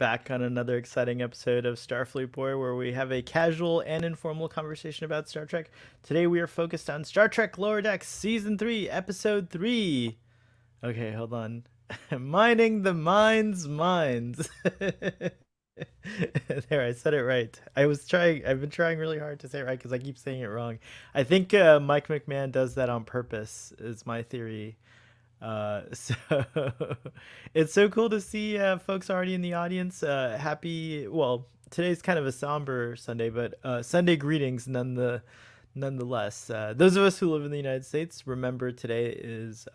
back on another exciting episode of Starfleet Boy, where we have a casual and informal conversation about Star Trek. Today we are focused on Star Trek Lower Decks Season 3, Episode 3. Okay, hold on. Mining the Mind's Minds. There, I said it right. I've been trying really hard to say it right because I keep saying it wrong. I think Mike McMahon does that on purpose, is my theory. So it's so cool to see folks already in the audience. Well, today's kind of a somber Sunday, but Sunday greetings nonetheless. Those of us who live in the United States remember today is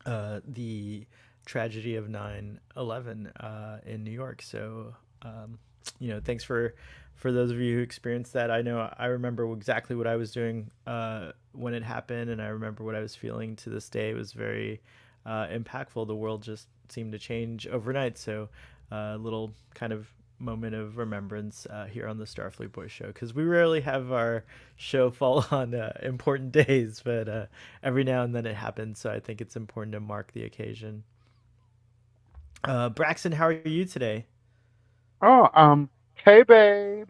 the tragedy of 9/11 in New York. So, thanks for those of you who experienced that. I know I remember exactly what I was doing when it happened, and I remember what I was feeling to this day. It was very impactful. The world just seemed to change overnight. So, a little kind of moment of remembrance here on the Starfleet Boys show, because we rarely have our show fall on important days, but every now and then it happens. So I think it's important to mark the occasion. Braxton, how are you today? Oh, hey babe.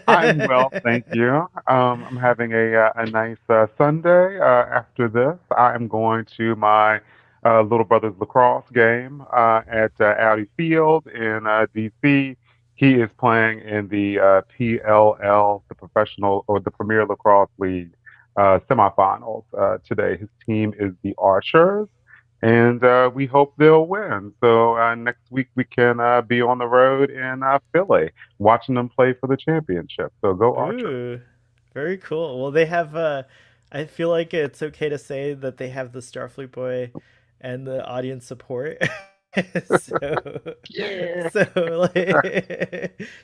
I'm well, thank you. I'm having a nice Sunday. After this, I am going to my little brother's lacrosse game at Audi Field in DC. He is playing in the PLL, the Professional or the Premier Lacrosse League semifinals today. His team is the Archers, and we hope they'll win. So next week we can be on the road in Philly watching them play for the championship. So go Archer. Ooh, very cool. Well, they have. I feel like it's okay to say that they have the Starfleet Boy and the audience support. so, Yeah.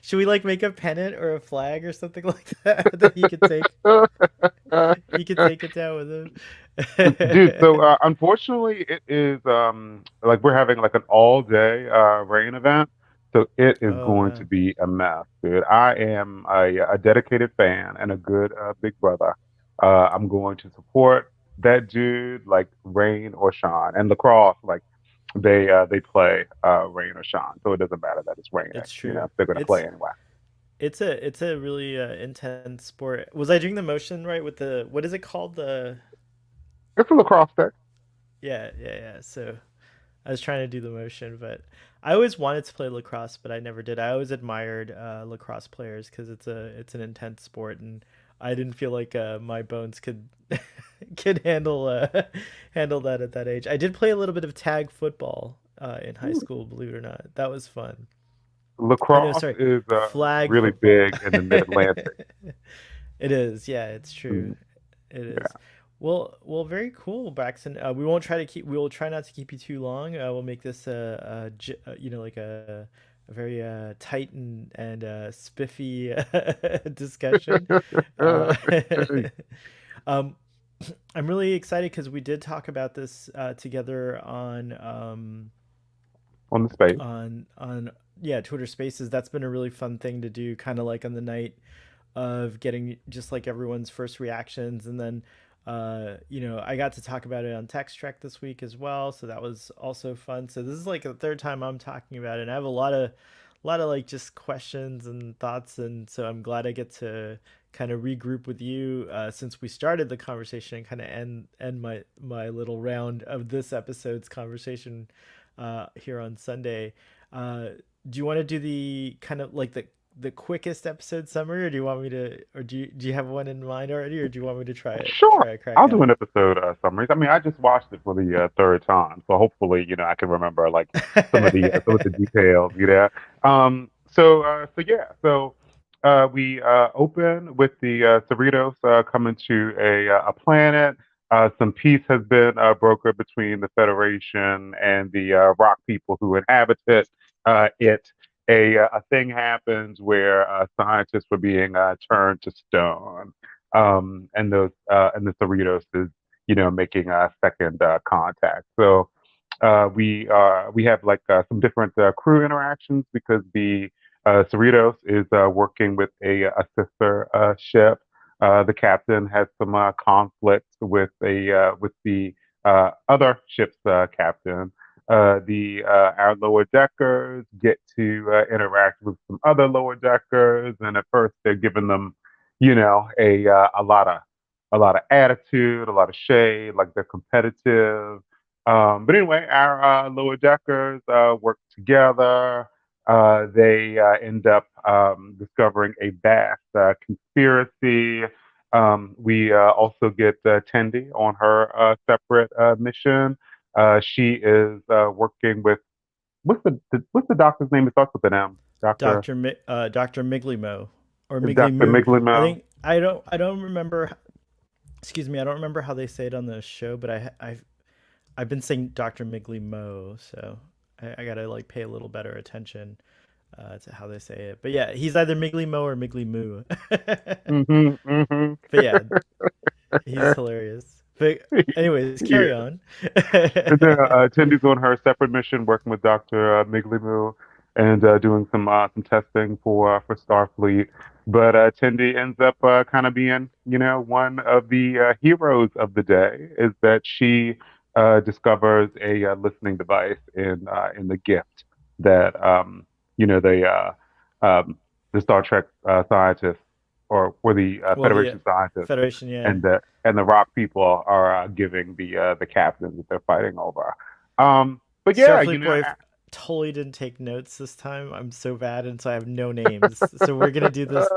should we like make a pennant or a flag or something like that that you could take? You could take it down with Dude, so him. unfortunately it is like we're having like an all day rain event. So it is Oh going to man, be a mess, dude. I am a dedicated fan and a good big brother. I'm going to support that dude like rain or shine. And lacrosse, like they play rain or shine. So it doesn't matter that it's raining, it's you know, true. if they're gonna play It's anyway. it's a really intense sport. Was I doing the motion right with the what is it called the It's a lacrosse stick. yeah. So I was trying to do the motion, but I always wanted to play lacrosse, but I never did. I always admired lacrosse players because it's an intense sport, and I didn't feel like my bones could could handle that at that age. I did play a little bit of tag football in high school, believe it or not. That was fun. Oh no, Lacrosse sorry, is flag really football. big in the mid-Atlantic. It is, yeah, it's true. Mm, It is. yeah. Well, very cool, Braxton. We will try not to keep you too long. We'll make this like a very tight and spiffy discussion. Uh, um, I'm really excited because we did talk about this together On the space. on yeah, Twitter Spaces. That's been a really fun thing to do, kind of like on the night of getting just like everyone's first reactions, and then I got to talk about it on Text Trek this week as well, so that was also fun. So this is like the third time I'm talking about it, and I have a lot of like just questions and thoughts, and so I'm glad I get to kind of regroup with you since we started the conversation and kind of end my little round of this episode's conversation here on Sunday. uh do you want to do the kind of like the quickest episode summary, or do you want me to, or do you have one in mind already, or do you want me to Sure. try a crack I'll at do an it? episode summaries. I mean, I just watched it for the third time, so hopefully, I can remember like some of the details. So yeah. So we open with the Cerritos coming to a planet. Some peace has been brokered between the Federation and the rock people who inhabit it. A thing happens where scientists were being turned to stone, and the Cerritos is making a second contact. So we have like some different crew interactions because the Cerritos is working with a sister ship. The captain has some conflicts with the other ship's captain. the our lower deckers get to interact with some other lower deckers, and at first they're giving them, a lot of attitude, a lot of shade, like they're competitive. But anyway, our lower deckers work together. They end up discovering a vast conspiracy. We also get Tendi on her separate mission. She is working with what's the doctor's name? It starts with an M. Dr. Miglimo or Migli Doctor Moo. I Miglimo. think I don't remember. Excuse me, I don't remember how they say it on the show, but I've been saying Dr. Miglimo, so I gotta like pay a little better attention to how they say it. But yeah, he's either Miglimo or Migli Moo. Hmm, hmm. But yeah, he's hilarious. But anyways, carry Yeah. on. And then Tendi's on her separate mission, working with Doctor Miglimu and doing some testing for Starfleet. But Tendi ends up kind of being, one of the heroes of the day. Is that she discovers a listening device in the gift that the the Star Trek scientists or the Well, the Federation scientists Federation, yeah. and the Rock people are giving the captains that they're fighting over. But yeah, Starfleet Boy totally didn't take notes this time. I'm so bad, and so I have no names. So we're gonna do this.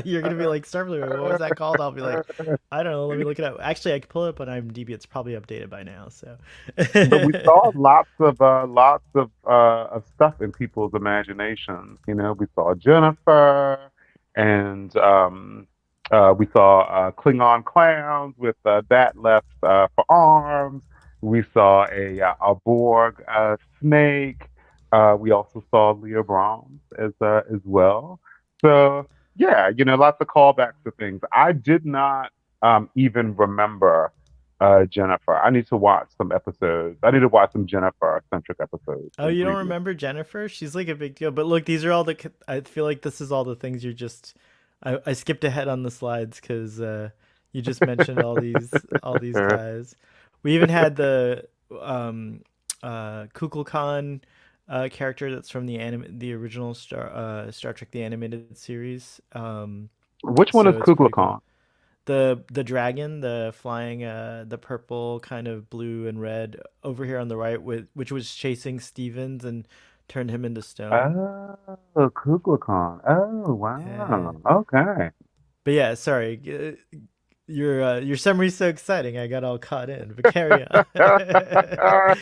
You're gonna be like, Starfleet Boy, what was that called? I'll be like, I don't know. Let me look it up. Actually, I can pull it up on IMDb. It's probably updated by now. So. but we saw lots of stuff in people's imaginations. We saw Jennifer, and we saw Klingon clowns with bat left for arms. We saw a Borg snake. We also saw Leah Brahms as well. So yeah, lots of callbacks to things. I did not even remember Jennifer. I need to watch some episodes. I need to watch some Jennifer centric episodes Oh, and you don't previews. remember Jennifer? She's like a big deal. But look, these are all the. I feel like this is all the things you're just. I skipped ahead on the slides because you just mentioned all these guys. We even had the Kukulkan character that's from the original Star Trek the animated series. Which one is So it's Kubla pretty cool. Khan? The dragon, the flying the purple kind of blue and red over here on the right with which was chasing Stevens and turned him into stone. Oh, Kubla Khan. Oh, Yeah. wow. Okay. But yeah, sorry. Your summary's so exciting. I got all caught in. But carry on. I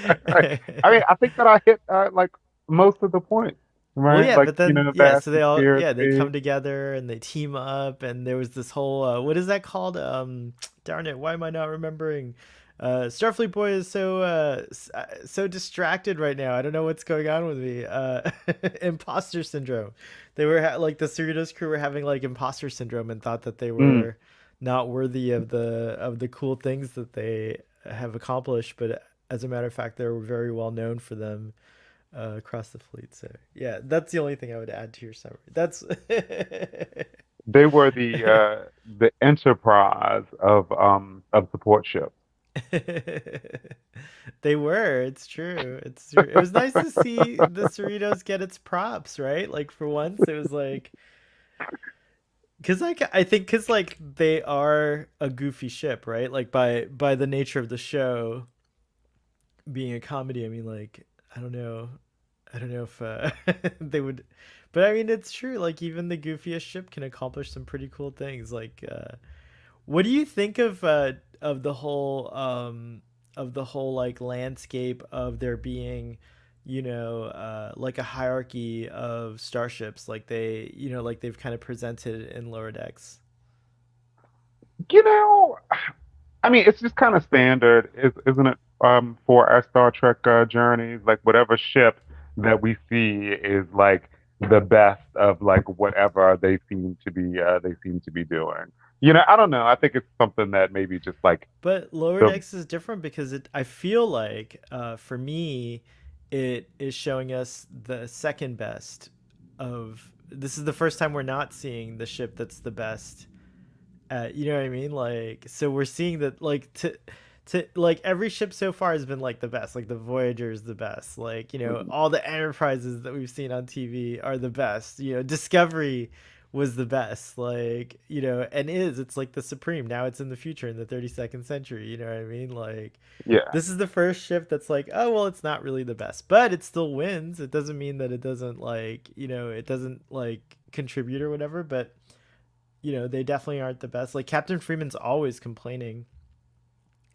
mean, I think that I hit like most of the points, Well, right? yeah, Like, but then yeah, vast so they conspiracy. come together and they team up, and there was this whole what is that called? Darn it, why am I not remembering? Starfleet Boy is so distracted right now. I don't know what's going on with me. Imposter syndrome. They were like the Cerritos crew were having like imposter syndrome and thought that they Mm. were not worthy of the cool things that they have accomplished, but as a matter of fact, they were very well known for them across the fleet. So yeah, that's the only thing I would add to your summary. That's They were the enterprise of support ships. they were. It's true. It's true. It was nice to see the Cerritos get its props, right? Like for once, it was like because like I think because like they are a goofy ship, right? Like by the nature of the show being a comedy. I mean, like I don't know if they would, but I mean, it's true. Like even the goofiest ship can accomplish some pretty cool things. Like, what do you think of the whole like landscape of there being, like a hierarchy of starships, like like they've kind of presented in Lower Decks. You know, I mean, it's just kind of standard, isn't it? For our Star Trek journeys, like whatever ship that we see is like the best of like whatever they seem to be doing. I don't know. I think it's something that maybe just like But Lower the Decks is different because I feel like for me it is showing us the second best of this is the first time we're not seeing the ship that's the best at, you know what I mean? Like so we're seeing that like to like every ship so far has been like the best. Like the Voyager is the best. Like, Mhm. all the Enterprises that we've seen on TV are the best. Discovery was the best. Like, and it's like the supreme. Now it's in the future in the 32nd century. You know what I mean? Like, Yeah. this is the first ship that's like, oh well, it's not really the best, but it still wins. It doesn't mean that it doesn't like, it doesn't like contribute or whatever, but they definitely aren't the best. Like Captain Freeman's always complaining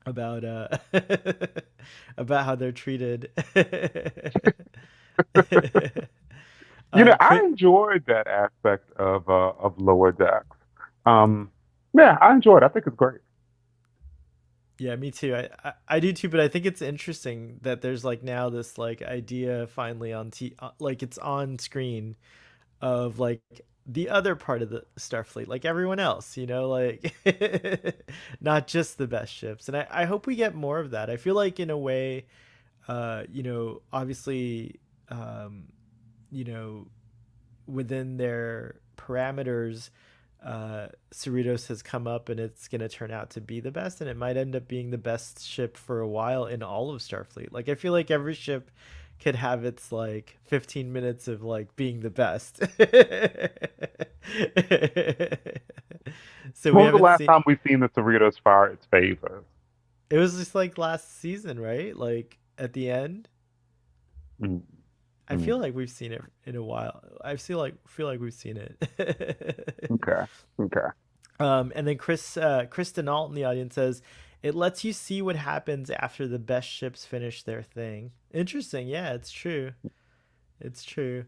about about how they're treated. I Chris, enjoyed that aspect of Lower Decks. Um, yeah, I enjoyed it. I think it's great. yeah, me too. I do too, but I think it's interesting that there's like now this like idea finally like it's on screen of like the other part of the Starfleet, like everyone else, like not just the best ships. And I hope we get more of that. I feel like in a way, obviously, um, you know, within their parameters, Cerritos has come up and it's going to turn out to be the best, and it might end up being the best ship for a while in all of Starfleet. Like, I feel like every ship could have its like 15 minutes of like being the best. So we When was the haven't last seen time we've seen the Cerritos fire its favors? it was just like last season, right? Like at the end. Mm, I mm. feel like we've seen it in a while. I feel like we've seen it. Okay. Okay. And then Kristen Alt in the audience says it lets you see what happens after the best ships finish their thing. Interesting. Yeah, it's true. It's true.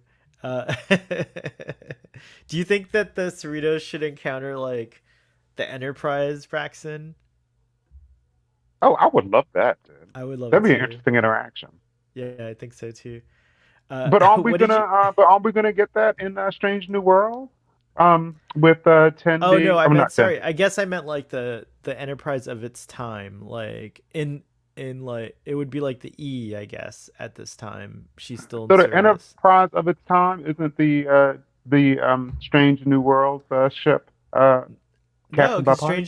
Do you think that the Cerritos should encounter like the Enterprise, Braxton? Oh, I would love that, dude. I would love That'd it be an too. interesting interaction. Yeah, I think so too. But aren't we What did gonna? you? But aren't we gonna get that in Strange New World? With Oh no, Tendi. I I'm meant not sorry. Tendi. I guess I meant like the Enterprise of its time, like in like it would be like the E, I guess, at this time. She's still in So the service. Enterprise of its time isn't the Strange New World ship No, captained by because Pike?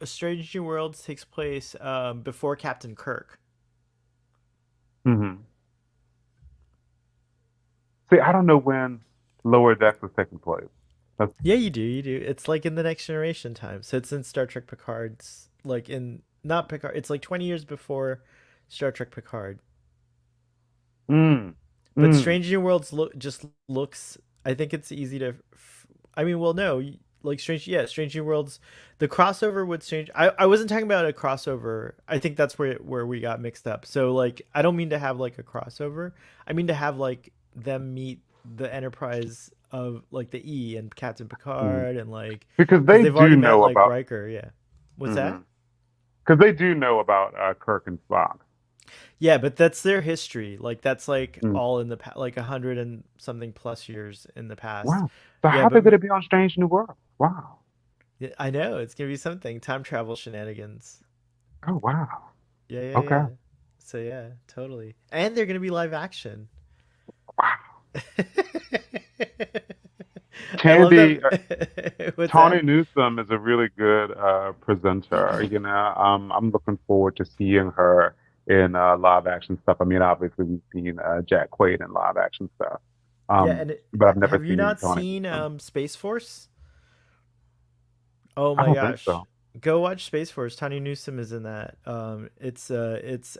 Strange New Worlds takes place before Captain Kirk. Hmm. See, I don't know when Lower Decks is taking place. That's, Yeah, you do. It's like in the Next Generation time. So it's in Star Trek Picard's like in not Picard. It's like 20 years before Star Trek Picard. mm, But mm. Strange New Worlds looks. I think it's easy to. I mean, well, no, like Strange New Worlds. The crossover with Strange. I wasn't talking about a crossover. I think that's where we got mixed up. So like, I don't mean to have like a crossover. I mean to have like them meet the Enterprise of like the E and Captain Mm. Picard and like Because because they they've do already met know like about. Riker. Yeah. What's Hmm. that? Because they do know about Kirk and Spock. Yeah, but that's their history. Like that's like Mm. all in the like 100 and something plus years in the past. Wow. So Yeah, how they gonna be on Strange New World? Wow. yeah, I know it's gonna be something time travel shenanigans. Oh wow. Yeah, yeah, Okay. yeah. So yeah, totally. And they're gonna be live action. Wow. I love Tandy, that. What's Tawny that? Newsome is a really good presenter. I'm looking forward to seeing her in live action stuff. I mean, obviously we've seen Jack Quaid in live action stuff, Yeah, and but I've never have you seen not Tawny seen Newsome. Space Force? Oh I my don't think gosh. so. Go watch Space Force. Tony Newsom is in that. It's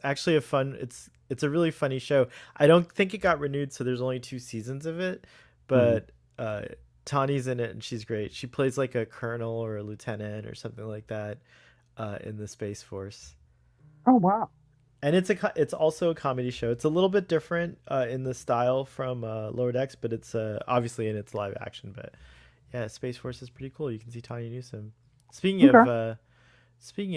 actually it's a really funny show. I don't think it got renewed, so there's only 2 seasons of it, Hmm. but Tawny's in it and she's great. She plays like a colonel or a lieutenant or something like that in the Space Force. Oh wow. And it's also a comedy show. It's a little bit different in the style from Lower Decks, but it's obviously in its live action. But yeah, Space Force is pretty cool. You can see Tawny Newsom. Speaking Okay.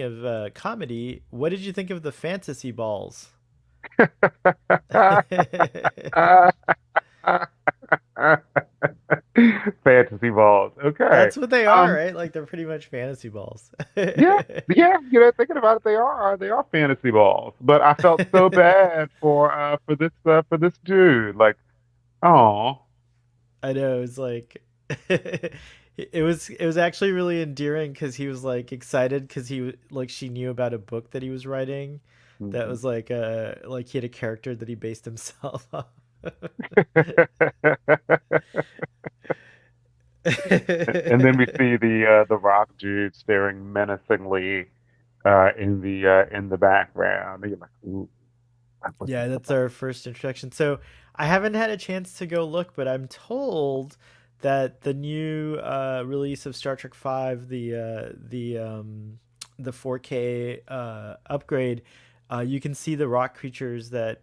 of comedy, what did you think of the fantasy balls? Fantasy balls. Okay. That's what they are, Um, right? Like they're pretty much fantasy balls. yeah, yeah, thinking about it, they are fantasy balls. But I felt so bad for this dude. Like, oh, I know it's like it was actually really endearing because he was like excited because like she knew about a book that he was writing that Mhm. was like he had a character that he based himself off. And then we see the rock dude staring menacingly in the background. And you're like, ooh, like, what's Yeah, this that's about? our first introduction. So I haven't had a chance to go look, but I'm told that the new release of Star Trek Five, the 4K upgrade, you can see the rock creatures that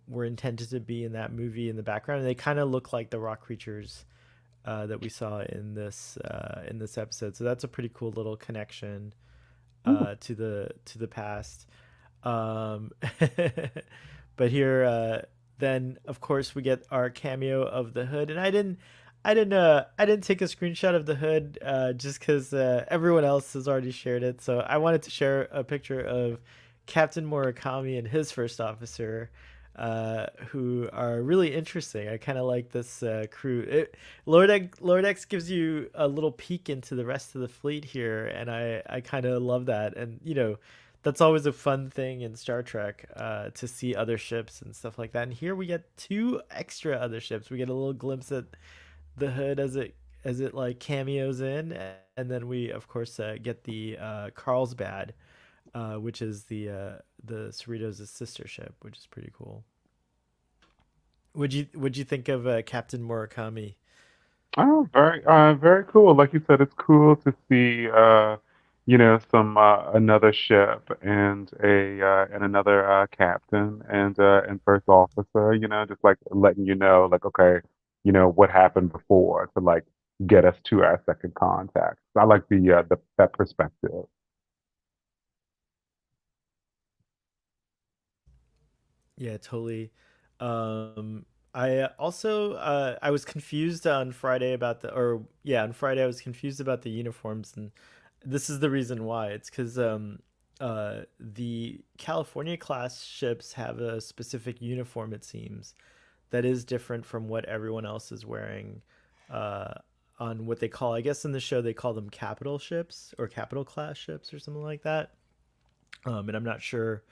were intended to be in that movie in the background. And they kind of look like the rock creatures that we saw in this episode. So that's a pretty cool little connection Ooh. to the past. Um, but here, then of course we get our cameo of the Hood, and I didn't take a screenshot of the Hood just because everyone else has already shared it. So I wanted to share a picture of Captain Murakami and his first officer. Who are really interesting. I kind of like this crew. Lord X gives you a little peek into the rest of the fleet here, and I kind of love that. And that's always a fun thing in Star Trek to see other ships and stuff like that. And here we get two extra other ships. We get a little glimpse at the Hood as it like cameos in, and then we of course get the Carlsbad, which is the Cerritos' sister ship, which is pretty cool. Would you think of Captain Murakami? Oh, very cool. Like you said, it's cool to see, some another ship and another captain and first officer. Just like letting you know, like, okay, what happened before to like get us to our second contact. I like the that perspective. Yeah, totally. I also I was confused on Friday about the or yeah on Friday I was confused about the uniforms, and this is the reason why. It's because the California class ships have a specific uniform, it seems, that is different from what everyone else is wearing uh, on what they call, I guess in the show they call them capital ships or capital class ships or something like that. And I'm not sure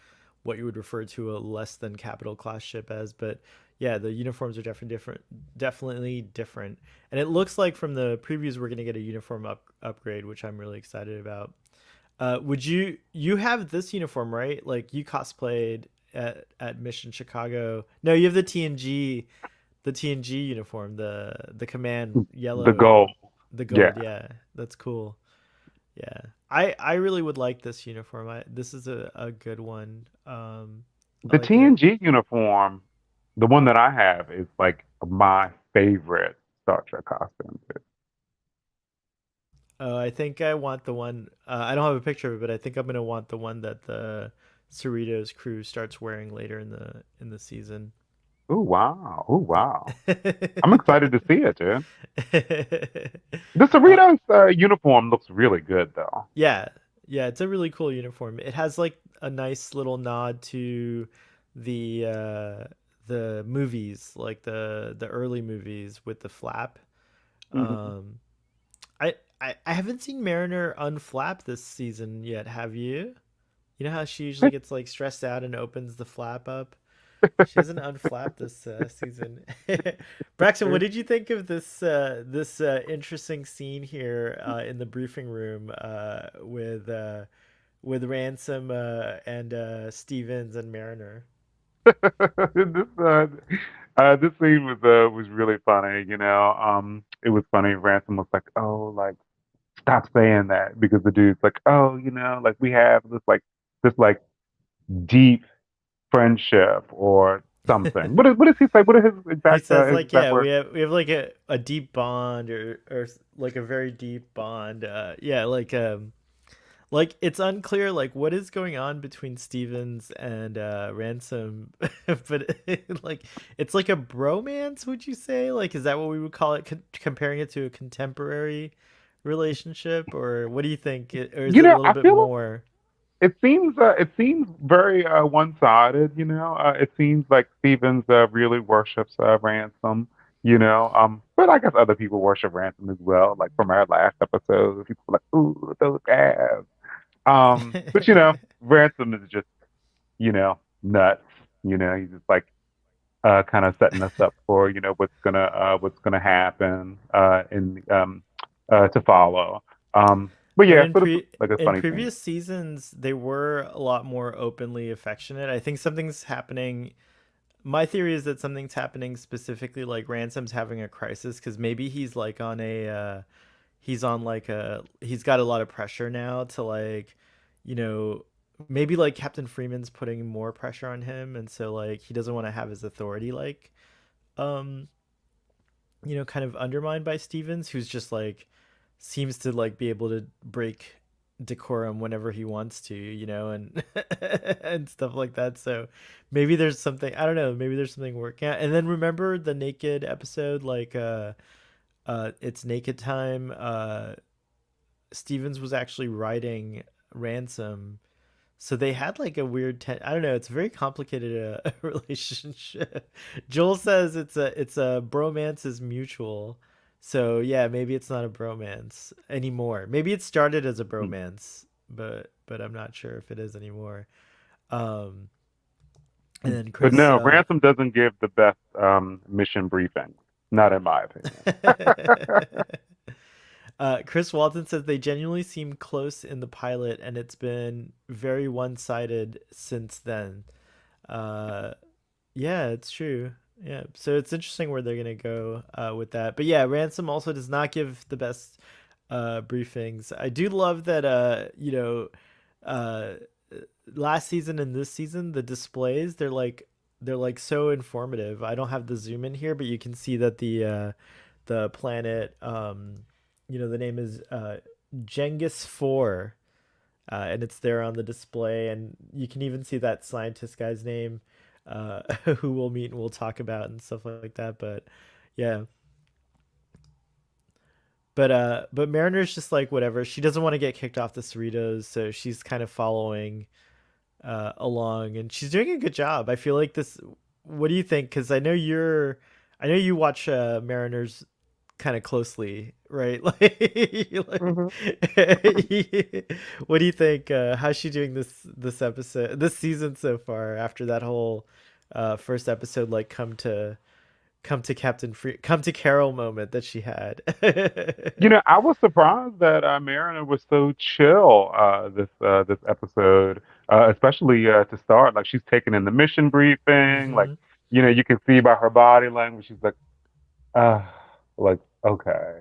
what you would refer to a less than capital class ship as, but yeah, the uniforms are definitely different. And it looks like from the previews we're gonna get a uniform upgrade, which I'm really excited about. Would you have this uniform, right? Like you cosplayed at Mission Chicago. No, you have the TNG uniform, the command The yellow, goal, the yeah. gold. Yeah, that's cool. Yeah, I really would like this uniform. This is a good one. I The like it. TNG uniform, the one that I have, is like my favorite Star Trek costume. I think I want the one. I don't have a picture of it, but I think I'm gonna want the one that the Cerritos crew starts wearing later in the season. Oh wow! Oh wow! I'm excited to see it, dude. The uh, Cerritos uniform looks really good, though. yeah, yeah, it's a really cool uniform. It has like a nice little nod to the uh, the movies, like the early movies with the flap. Mhm. Um, I haven't seen Mariner unflap this season yet. Have you? You know how she usually gets like stressed out and opens the flap up. She hasn't unflapped this season. Braxton, what did you think of this interesting scene here in the briefing room with Ransom and Stevens and Mariner? this this scene was really funny. It was funny. Ransom was like, "Oh, like stop saying that," because the dude's like, "Oh, like we have this deep friendship or something." What does he say? What are He says his like, exact yeah, words? we have like a deep bond or like a very deep bond. Yeah, like it's unclear like what is going on between Stevens and Ransom, but like it's like a bromance. Would you say, like, is that what we would call it? Comparing it to a contemporary relationship, or what do you think? Or is it a little I bit feel more? it seems very one-sided. It seems like Stevens really worships Ransom, But I guess other people worship Ransom as well, like from our last episode. People were like, ooh, those abs. But Ransom is just, nuts. He's just like kind of setting us up for, what's gonna happen in to follow. But But yeah, so this is like a in funny thing. previous seasons, they were a lot more openly affectionate. I think something's happening. My theory is that something's happening specifically, like Ransom's having a crisis because maybe he's like on a he's on like a he's got a lot of pressure now to like, you know, maybe like Captain Freeman's putting more pressure on him, and so like he doesn't want to have his authority like um kind of undermined by Stevens, who's just like seems to like be able to break decorum whenever he wants to, and and stuff like that. So maybe there's something, I don't know, maybe there's something working out. And then remember the naked episode, like it's naked time. Stevens was actually writing Ransom, so they had like a weird I don't know, it's a very complicated relationship. Joel says it's a bromance is mutual. So yeah, maybe it's not a bromance anymore. Maybe it started as a Hmm. bromance, but I'm not sure if it is anymore. Um and then But Chris no, Ransom doesn't give the best mission briefing, not in my opinion. Chris Walton says they genuinely seem close in the pilot, and it's been very one-sided since then. Uh, yeah, it's true. Yeah, so it's interesting where they're gonna go with that. But yeah, Ransom also does not give the best briefings. I do love that. Uh, last season and this season, the displays they're like so informative. I don't have the zoom in here, but you can see that the planet the name is Genghis 4, and it's there on the display, and you can even see that scientist guy's name, who we'll meet and we'll talk about and stuff like that. But yeah, but Mariner's just like whatever. She doesn't want to get kicked off the Cerritos, so she's kind of following along, and she's doing a good job. I feel like this. What do you think? Because I know you watch Mariners kind of closely, right? Hmm. What do you think? How's she doing this season so far? After that whole first episode, like come to Carol moment that she had. I was surprised that Mariner was so chill this episode, especially to start. Like she's taking in the mission briefing. Like Hmm. you can see by her body language, she's uh, like okay,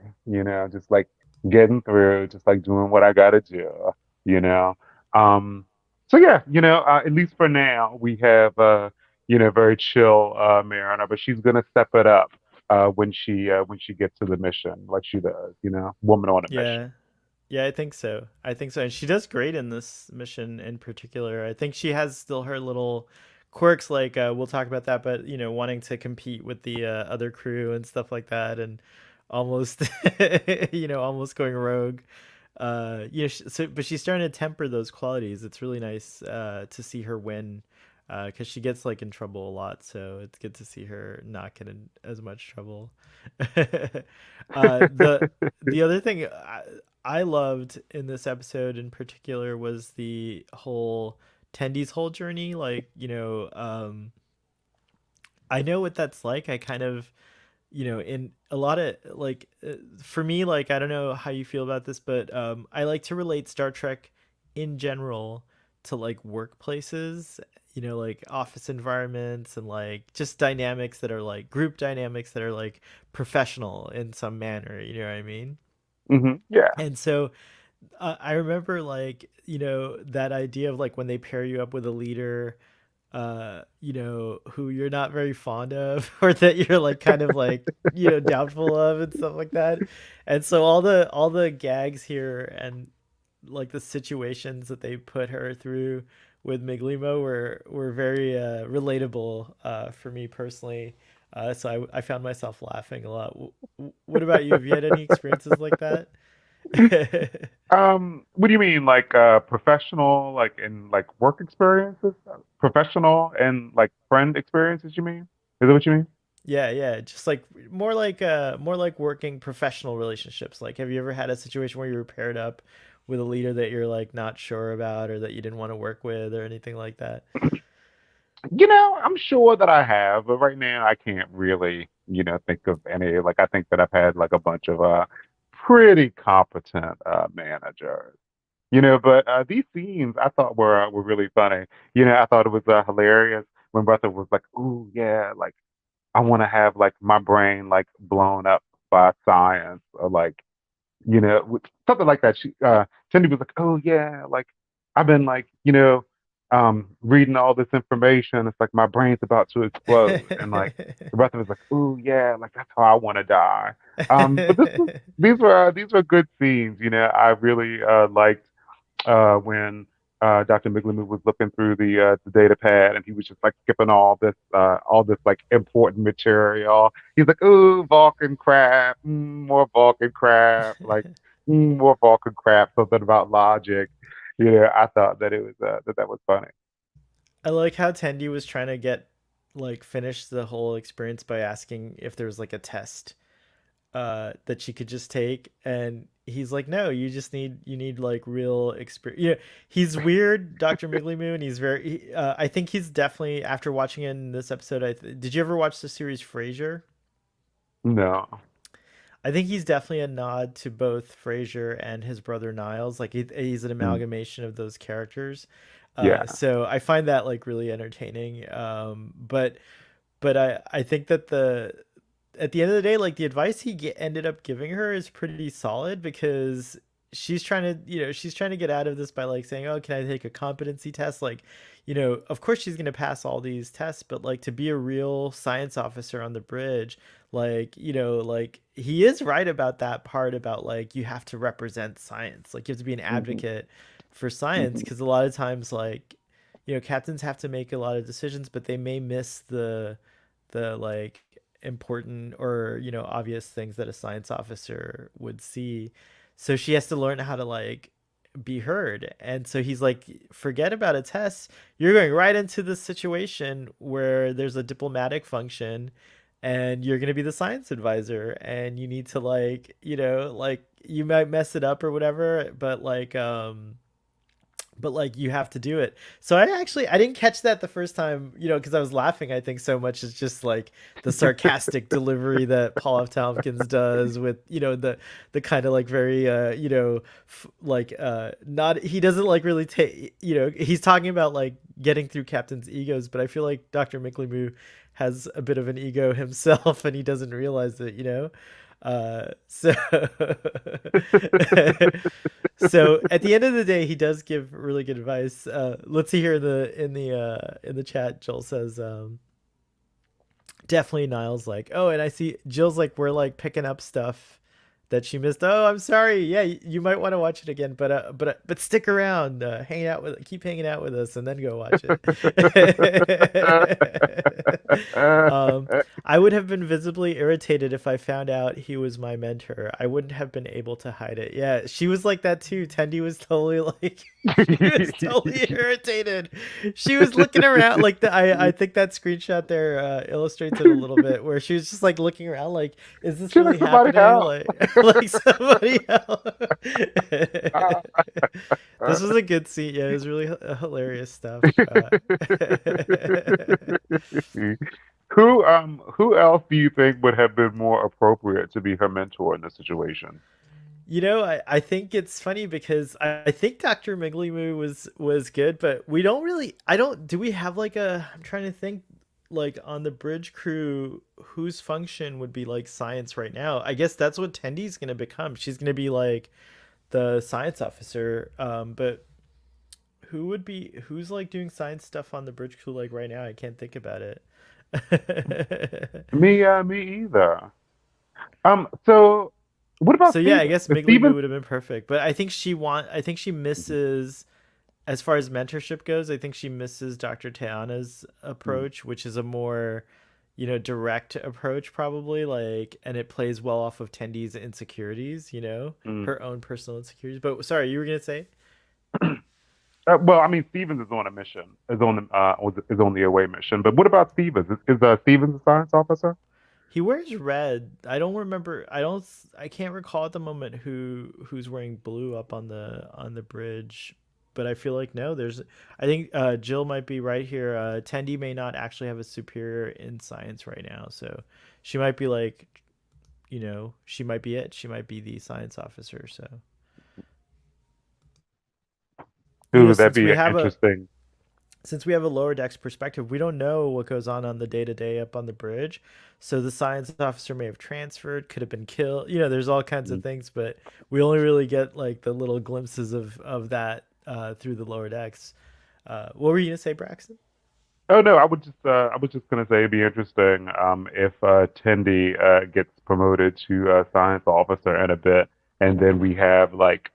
just like getting through, just like doing what I gotta do, you know. Um, so yeah, at least for now, we have very chill Mariner, but she's gonna step it up when she gets to the mission, like she does, woman on a mission. Yeah. Yeah, I think so. I think so. And she does great in this mission in particular. I think she has still her little quirks, like we'll talk about that, but wanting to compete with the other crew and stuff like that, and almost almost going rogue. But she's starting to temper those qualities. It's really nice to see her win, because she gets like in trouble a lot, so it's good to see her not get in as much trouble. The other thing I loved in this episode in particular was the whole Tendy's whole journey. Like, I know what that's like. I kind of, in a lot of like, for me, like, I don't know how you feel about this, but I like to relate Star Trek in general to like workplaces, like office environments and like just dynamics that are like group dynamics that are like professional in some manner. You know what I mean? Yeah. And so I remember like that idea of like when they pair you up with a leader, who you're not very fond of or that you're like kind of like doubtful of and stuff like that. And so all the gags here and like the situations that they put her through with Miglimo were very relatable for me personally. So I found myself laughing a lot. What about you? Have you had any experiences like that? What do you mean, like professional, like in like work experiences, professional and like friend experiences? You mean? Is that what you mean? Yeah, yeah, just like more like working professional relationships. Like, have you ever had a situation where you were paired up with a leader that you're like not sure about or that you didn't want to work with or anything like that? I'm sure that I have, but right now I can't really, think of any. Like, I think that I've had like a bunch of pretty competent managers. But these scenes I thought were really funny. I thought it was hilarious when Bertha was like, "Ooh, yeah, like I want to have like my brain like blown up by science," or like something like that. Cindy was like, "Oh yeah, like I've been like, reading all this information. It's like my brain's about to explode." And like Rebecca was like, "Oh yeah, like that's how I want to die." But these were good scenes. I really liked when Dr. Miglemu was looking through the data pad and he was just like skipping all this like important material. He's like, "Ooh, Vulcan crap, more Vulcan crap, like more Vulcan crap." Something about logic. I thought that it was that was funny. I like how Tendi was trying to get like finish the whole experience by asking if there was like a test that she could just take, and he's like, no, you need like real experience. He's weird, Dr. Migliemu, and he's I think he's definitely, after watching it in this episode, did you ever watch the series Frasier? No. I think he's definitely a nod to both Frasier and his brother Niles. Like he's an Mm, amalgamation of those characters. yeah. So I find that like really entertaining. But I think that the at the end of the day, like the advice ended up giving her is pretty solid, because she's trying to get out of this by like saying, oh, can I take a competency test? Like, of course she's going to pass all these tests, but like to be a real science officer on the bridge, like, like he is right about that part about like you have to represent science, like you have to be an Hmm. advocate for science, Hmm. because a lot of times, like, captains have to make a lot of decisions, but they may miss the like important or obvious things that a science officer would see. So she has to learn how to like be heard. And so he's like, forget about a test, you're going right into this situation where there's a diplomatic function, and you're going to be the science advisor, and you need to like, like you might mess it up or whatever, but like you have to do it. So I didn't catch that the first time, because I was laughing. I think so much is just like the sarcastic delivery that Paul F. Tompkins does with the kind of like very like not, he doesn't like really take, he's talking about like getting through captain's egos, but I feel like Dr. Mickleymoo has a bit of an ego himself and he doesn't realize it. So so at the end of the day, he does give really good advice. Let's see here in the chat. Joel says, definitely Niles like, oh, and I see Jill's like, we're like picking up stuff that she missed. Oh, I'm sorry. Yeah, you might want to watch it again, but stick around, keep hanging out with us, and then go watch it. um, I would have been visibly irritated if I found out he was my mentor. I wouldn't have been able to hide it. Yeah, she was like that too. Tendi was totally like, she was totally irritated. She was looking around like I think that screenshot there illustrates it a little bit, where she was just like looking around like, is this She's like, really "Somebody happening? help." Like like somebody else. This was a good scene. Yeah, it was really hilarious stuff. Who else do you think would have been more appropriate to be her mentor in this situation? I think it's funny because I think Dr. Migliemu was good, but we don't really, I don't, do we have like I'm trying to think, like on the bridge crew, whose function would be like science right now? I guess that's what Tendy's gonna become. She's gonna be like the science officer. But who's like doing science stuff on the bridge crew like right now? I can't think about it. Me either. So what So about yeah, I Steven? guess Is Migliemu Steven? would have been perfect, but I think she misses, as far as mentorship goes, I think she misses Dr. Teana's approach, which is a more, direct approach probably, like, and it plays well off of Tendy's insecurities, Mm. her own personal insecurities. But sorry, you were gonna say? Well, I mean, Stevens is on a mission, is on the away mission. But what about Stevens? Is Stevens a science officer? He wears red. I don't remember. I don't. I can't recall at the moment who's wearing blue up on the bridge. But I feel like no. There's. I think Jill might be right here. Tendi may not actually have a superior in science right now, so she might be like, she might be it. She might be the science officer. So Ooh, that'd since be we have a interesting. lower decks perspective, we don't know what goes on the day to day up on the bridge. So the science officer may have transferred, could have been killed. There's all kinds of Mm. things, but we only really get like the little glimpses of that through the lower decks. What were you gonna say, Braxton? Oh no, I was just gonna say it'd be interesting if Tendi gets promoted to science officer in a bit, and then we have like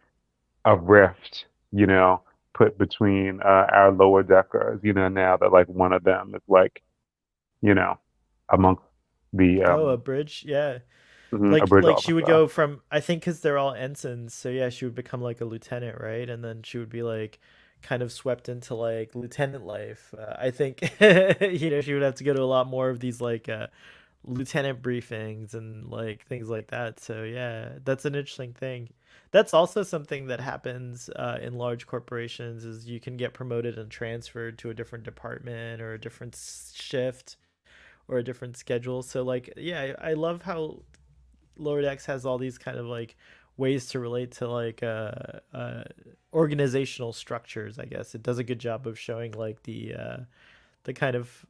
a rift, you know, put between our lower deckers, now that like one of them is like, you know, amongst the Oh, a bridge, yeah. a Like bridge like she would officer. go from, I think, because they're all ensigns, so yeah, she would become like a lieutenant, right? And then she would be like kind of swept into like lieutenant life. I think she would have to go to a lot more of these like lieutenant briefings and like things like that. So yeah, that's an interesting thing. That's also something that happens in large corporations is you can get promoted and transferred to a different department or a different shift or a different schedule. So like yeah, I love how Lower Decks has all these kind of like ways to relate to like organizational structures. I guess it does a good job of showing like the kind of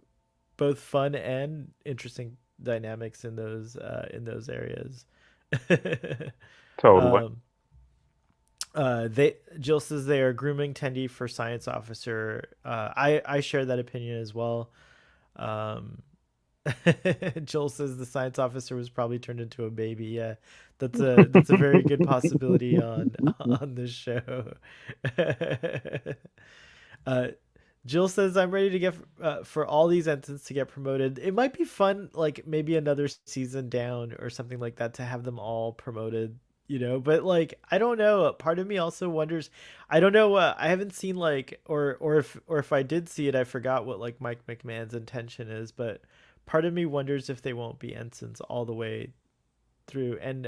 both fun and interesting dynamics in those areas. Totally. um, they Jill says they are grooming Tendi for science officer. I share that opinion as well. Um, Joel says the science officer was probably turned into a baby. Yeah, that's a very good possibility on this show. uh, Jill says I'm ready to get for all these ensigns to get promoted. It might be fun, like maybe another season down or something like that, to have them all promoted. But like I don't know. Part of me also wonders. I don't know. I haven't seen like or if I did see it, I forgot what like Mike McMahon's intention is. But part of me wonders if they won't be ensigns all the way through. And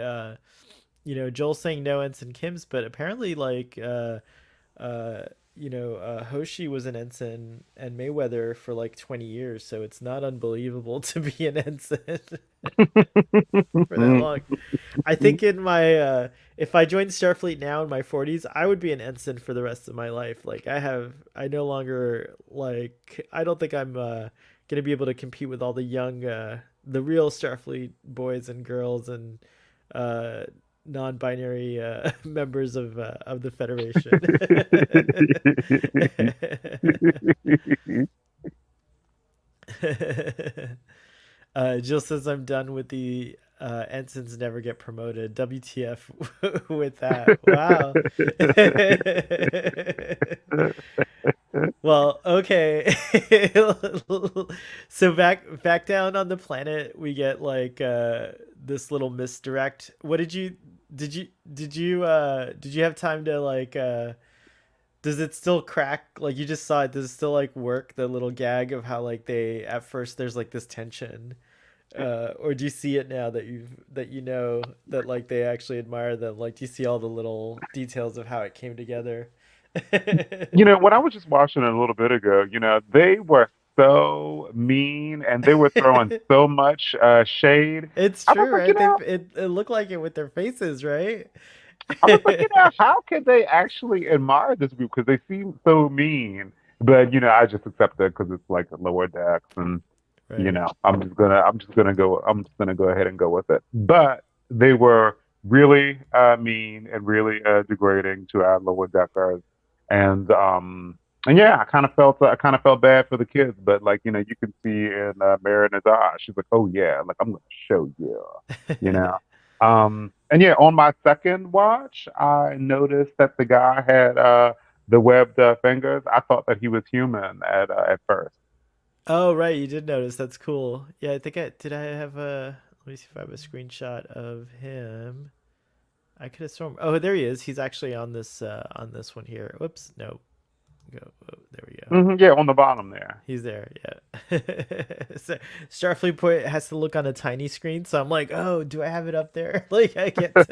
Joel's saying no ensign Kim's, but apparently like uh, Hoshi was an ensign and Mayweather for like 20 years, so it's not unbelievable to be an ensign for that long. I think in my if I joined Starfleet now in my 40s, I would be an ensign for the rest of my life. Like I no longer like I don't think I'm gonna be able to compete with all the young the real Starfleet boys and girls and uh non-binary members of the Federation. Jill says I'm done with the ensigns never get promoted. WTF with that? Wow. Well, okay. So back down on the planet, we get like this little misdirect. What did you have time to like does it still crack, like you just saw it, does it still like work, the little gag of how like they at first there's like this tension, or do you see it now that that like they actually admire them, like do you see all the little details of how it came together? When I was just watching it a little bit ago, they were so mean and they were throwing so much shade. It's I was true, like, right? It looked like it with their faces, right? how could they actually admire this group? Because they seem so mean. But I just accept it because it's like a lower decks, and Right. I'm just gonna go ahead and go with it. But they were really mean and really degrading to our lower deckers, and yeah, I kind of felt bad for the kids, but like you can see in Meredith's eyes, she's like, oh yeah, like I'm gonna show you, you know. And yeah, on my second watch, I noticed that the guy had the webbed fingers. I thought that he was human at first. Oh, right, you did notice. That's cool. Yeah, I think I have a, let me see if I have a screenshot of him. I could have sworn. Oh, there he is. He's actually on this one here. Whoops, no. Go. Oh, there we go. Yeah, on the bottom there. He's there, yeah. So Starfleet Point has to look on a tiny screen, so I'm like, oh, do I have it up there? Like I get to...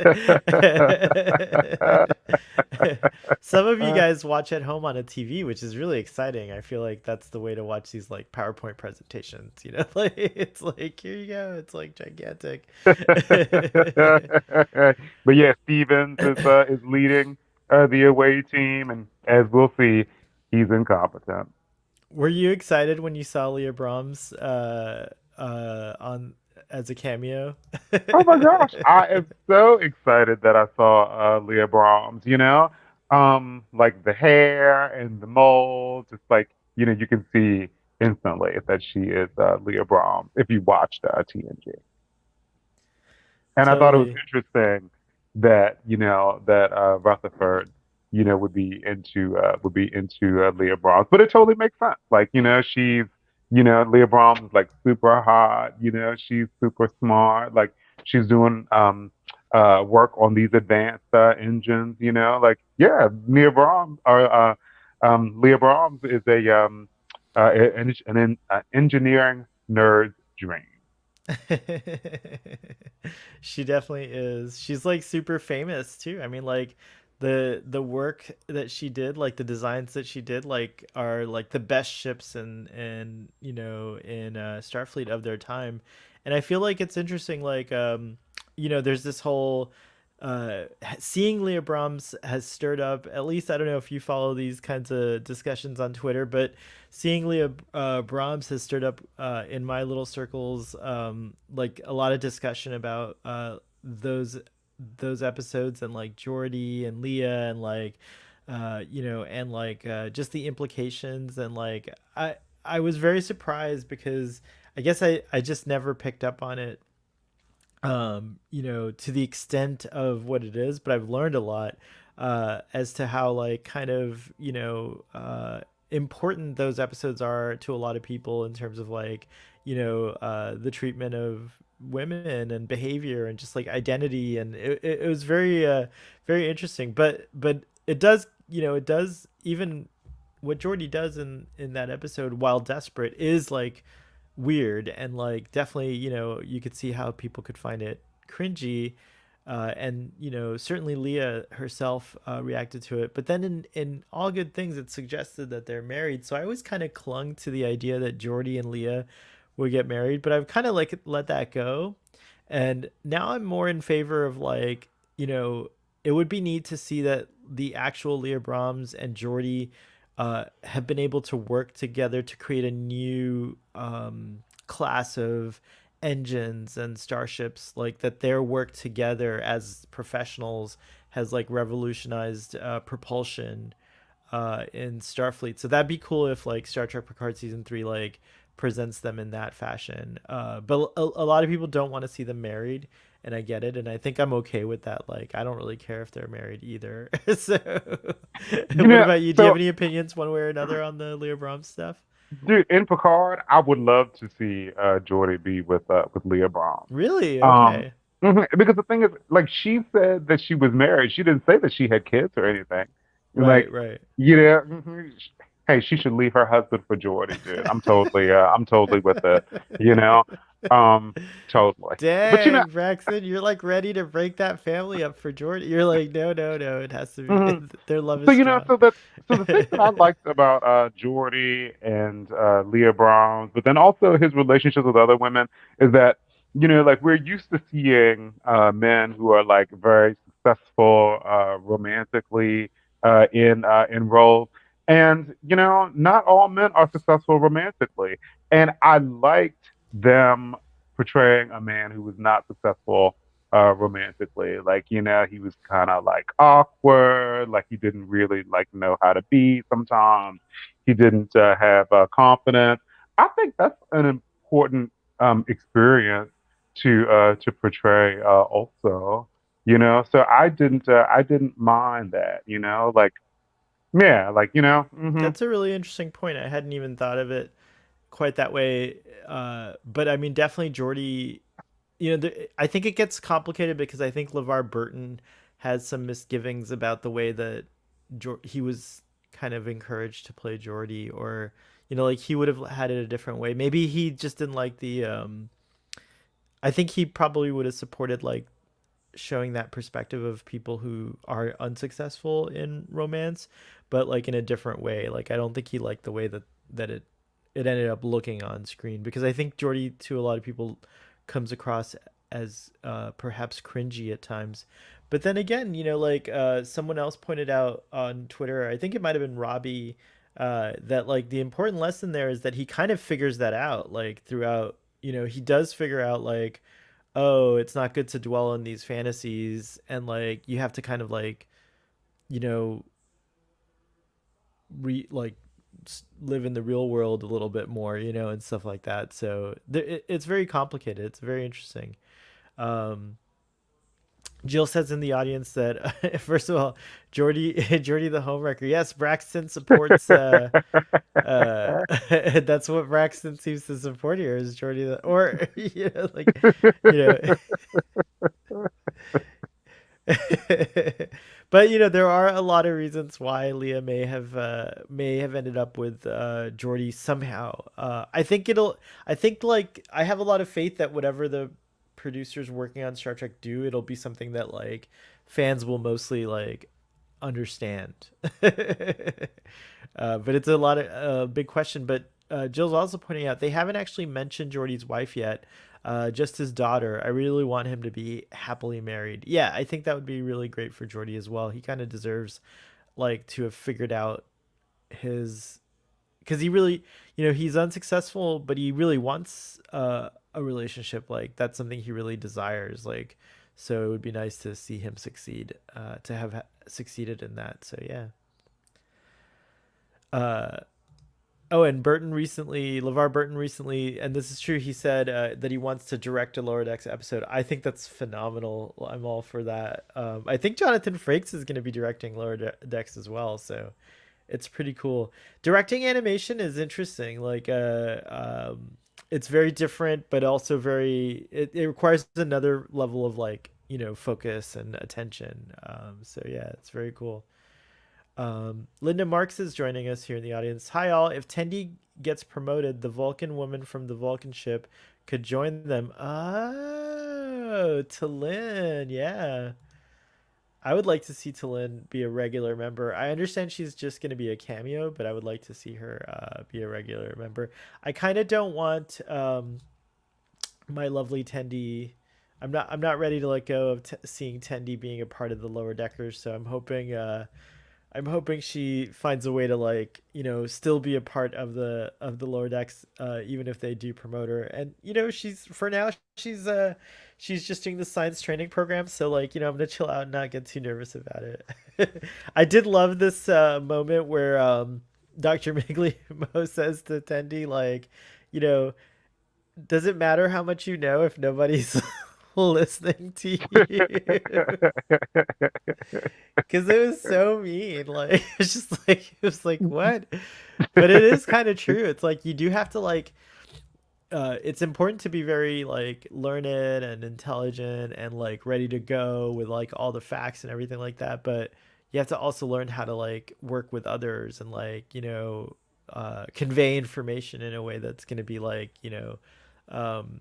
Some of you guys watch at home on a TV, which is really exciting. I feel like that's the way to watch these like PowerPoint presentations, you know? Like it's like here you go. It's like gigantic. But yeah, Stevens is leading the away team, and as we'll see, he's incompetent. Were you excited when you saw Leah Brahms on as a cameo? Oh my gosh, I am so excited that I saw Leah Brahms. Like the hair and the mold, just like you can see instantly that she is Leah Brahms if you watched TNG. And I thought it was Totally. interesting that Rutherford would be into Leah Brahms, but it totally makes sense. Like she's Leah Brahms is like super hot. She's super smart. Like she's doing work on these advanced engines. Like Leah Brahms is an engineering nerd's dream. She definitely is. She's like super famous too. I mean, like the work that she did, like the designs that she did, like are like the best ships and in Starfleet of their time. And I feel like it's interesting, like there's this whole seeing Leah Brahms has stirred up. At least I don't know if you follow these kinds of discussions on Twitter, but seeing Leah Brahms has stirred up in my little circles like a lot of discussion about those episodes and like Geordi and Leah and like and like just the implications and like I was very surprised because I guess I just never picked up on it to the extent of what it is, but I've learned a lot as to how like kind of, important those episodes are to a lot of people in terms of like, the treatment of women and behavior and just like identity. And it was very interesting, but it does even what Jordy does in that episode while desperate is like weird and like definitely you could see how people could find it cringy and certainly Leah herself reacted to it, but then in All Good Things it suggested that they're married, so I always kind of clung to the idea that Jordy and Leah would get married, but I've kind of like let that go, and now I'm more in favor of like it would be neat to see that the actual Leah Brahms and Jordy have been able to work together to create a new class of engines and starships, like that their work together as professionals has like revolutionized propulsion in Starfleet. So that'd be cool if like Star Trek Picard season 3 like presents them in that fashion. But a lot of people don't want to see them married, and I get it, and I think I'm okay with that. Like I don't really care if they're married either. So You what know, about you? Do you have so any opinions one way or another on the Leah Brahms stuff? dude, in Picard, I would love to see Geordi be with Leah Brahms. Really? Um, Okay. because the thing is, like, she said that she was married. She didn't say that she had kids or anything. And Right, like, right. hey, she should leave her husband for Geordi, dude. I'm totally with it. You know, um, totally. But Dang, Braxton, you're like ready to break that family up for Jordan. You're like, no, no, no, it has to be. mhm. Their love So is strong. so the thing that I liked about Geordi and Leah Browns, but then also his relationships with other women, is that like we're used to seeing men who are like very successful romantically in roles, and not all men are successful romantically, and I liked them portraying a man who was not successful romantically. Like, he was kind of like awkward, like he didn't really like know how to be sometimes. He didn't have confidence. I think that's an important experience to portray also. So I didn't mind that, like yeah, like That's a really interesting point. I hadn't even thought of it quite that way. But I mean, definitely Jordy. I think it gets complicated because I think LeVar Burton has some misgivings about the way that he was kind of encouraged to play Geordi, or like he would have had it a different way. Maybe he just didn't like the. I think he probably would have supported like showing that perspective of people who are unsuccessful in romance, but like in a different way. Like I don't think he liked the way that it ended up looking on screen, because I think Geordi to a lot of people comes across as perhaps cringy at times. But then again, like someone else pointed out on Twitter, I think it might have been Robbie, that like the important lesson there is that he kind of figures that out like throughout. He does figure out like, oh, it's not good to dwell on these fantasies, and like you have to kind of like, you know, like live in the real world a little bit more, and stuff like that. So it's very complicated. It's very interesting. Um, Jill says in the audience that first of all, Geordi Geordi the homewrecker. Yes, Braxton supports. That's what Braxton seems to support here is Geordi the, or like you but there are a lot of reasons why Leah may have ended up with Geordi somehow. I think like I have a lot of faith that whatever the producers working on Star Trek do, it'll be something that like fans will mostly like understand. But it's a lot of big question. But Jill's also pointing out they haven't actually mentioned Geordi's wife yet, just his daughter. I really want him to be happily married. Yeah, I think that would be really great for Geordi as well. He kind of deserves like to have figured out his, because he really, he's unsuccessful, but he really wants a relationship. Like that's something he really desires. Like, so it would be nice to see him succeed, to have succeeded in that. So yeah. Uh, Oh, and LeVar Burton recently, and this is true, he said that he wants to direct a Lower Decks episode. I think that's phenomenal. I'm all for that. I think Jonathan Frakes is going to be directing Decks as well, so it's pretty cool. Directing animation is interesting. Like, it's very different, but also it requires another level of like, focus and attention. So yeah, it's very cool. Linda Marks is joining us here in the audience. Hi, all. If Tendi gets promoted, the Vulcan woman from the Vulcan ship could join them. Oh, Talin. Yeah. I would like to see Talin be a regular member. I understand she's just going to be a cameo, but I would like to see her be a regular member. I kind of don't want my lovely Tendi. I'm not ready to let go of seeing Tendi being a part of the Lower Deckers, so I'm hoping she finds a way to like still be a part of the Lower Decks, even if they do promote her. And she's for now she's just doing the science training program, so like I'm gonna chill out and not get too nervous about it. I did love this moment where Dr. Miglio says to Tendi like, you know does it matter how much you know if nobody's listening to you? Because it was so mean. Like it's just like it was like what? But it is kind of true. It's like you do have to like. It's important to be very like learned and intelligent and like ready to go with like all the facts and everything like that. But you have to also learn how to like work with others and like convey information in a way that's going to be like um,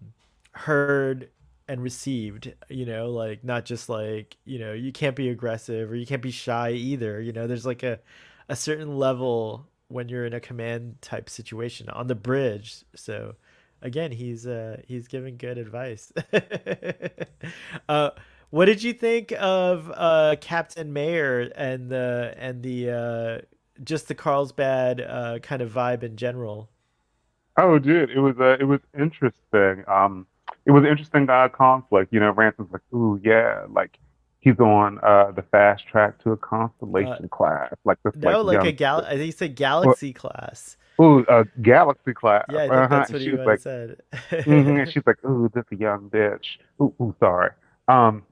heard and received, like not just like you can't be aggressive or you can't be shy either. There's like a certain level when you're in a command type situation on the bridge. So again, he's giving good advice. uh what did you think of Captain Mayer and the just the Carlsbad kind of vibe in general? Oh, dude, it was interesting. It was an interesting conflict. Ransom's like, ooh, yeah, like he's on the fast track to a uh constellation class, like this like no, like young I think he said well, galaxy class. ooh, galaxy class. Yeah, I think Uh-huh. that's And what he she's might have like, said. and she's like, ooh, this a young bitch. Ooh, sorry. Um,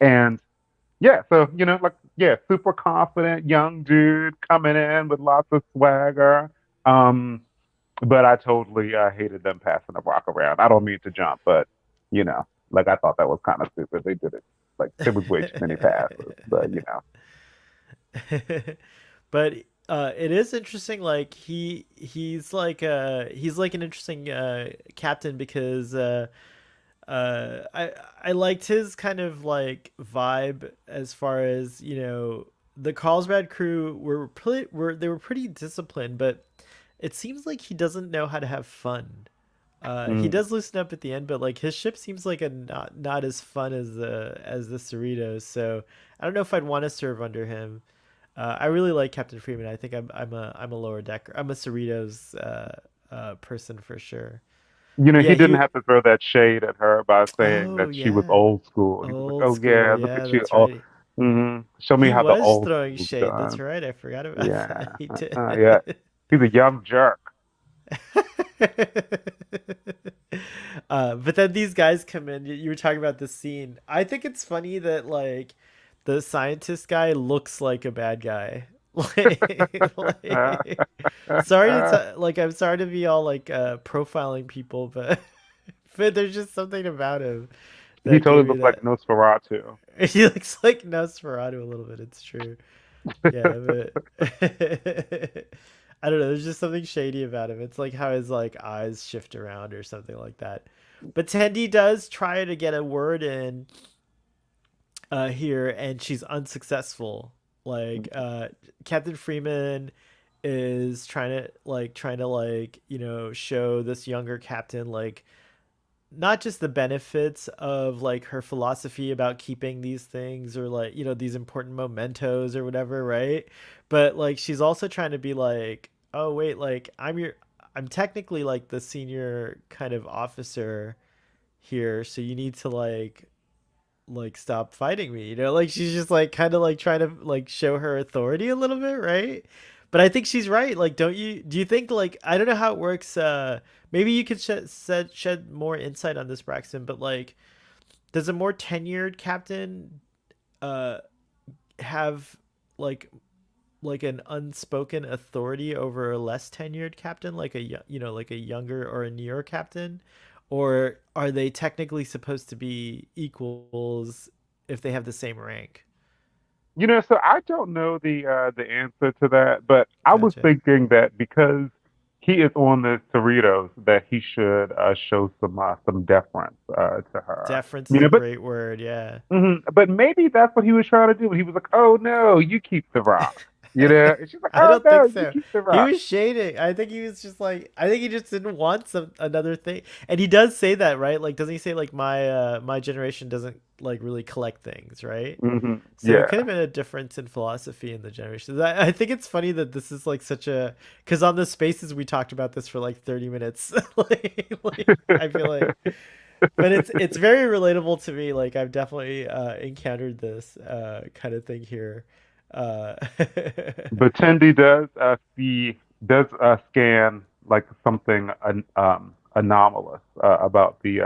and yeah, so like yeah, super confident young dude coming in with lots of swagger. Um, but I totally hated them passing the rock around. I don't mean to jump, but like I thought that was kind of stupid. They did it like there was way too many passes, but. But It is interesting. Like he's like an interesting captain because I liked his kind of like vibe as far as the Carlsbad crew were pretty disciplined, but it seems like he doesn't know how to have fun. He Mm. does loosen up at the end, but like his ship seems like a not as fun as the Cerritos. So I don't know if I'd want to serve under him. I really like Captain Freeman. I think I'm a lower decker. I'm a Cerritos person for sure. But He yeah, didn't he. have to throw that shade at her by saying Oh that she was yeah, old school. He was like, old "Oh school. yeah, look Yeah, at you. that's Oh, right. show me He how the was old throwing school's shade. That's done." right. I forgot about that. Yeah, He did. yeah. He's a young jerk. But then these guys come in. You were talking about this scene. I think it's funny that like the scientist guy looks like a bad guy. Sorry to like I'm sorry to be all like profiling people, but but there's just something about him He that totally gave me looked like that. Nosferatu. He looks like Nosferatu a little bit. It's true. Yeah, but I don't know. There's just something shady about him. It's like how his like eyes shift around or something like that. But Tendi does try to get a word in here, and she's unsuccessful. Like Captain Freeman is trying to like show this younger captain like not just the benefits of like her philosophy about keeping these things or like these important mementos or whatever, right? But like she's also trying to be like, oh wait, like I'm technically like the senior kind of officer here, so you need to like stop fighting me, like she's just like kind of like trying to like show her authority a little bit, right? But I think she's right. Like, do you think like I don't know how it works. Maybe you could shed more insight on this, Braxton. But like, does a more tenured captain uh have like an unspoken authority over a less tenured captain, like like a younger or a newer captain, or are they technically supposed to be equals if they have the same rank? So I don't know the answer to that, but I was Gotcha. thinking that because he is on the Cerritos, that he should show some deference to her. Deference is a But great word. Yeah. but maybe that's what he was trying to do. He was like, "Oh no, you keep the rock," and she's like, I "Oh don't no, think you so. keep the He rock." was shading. I think he was just like I think he just didn't want another thing. And he does say that, right? Like doesn't he say like my generation doesn't like really collect things, right? So it could have Yeah. been a difference in philosophy in the generations. I think it's funny that this is like such a because on the spaces we talked about this for like 30 minutes. I feel like but it's very relatable to me. Like I've definitely encountered this kind of thing here. Uh, But Tendi does scan like something anomalous about the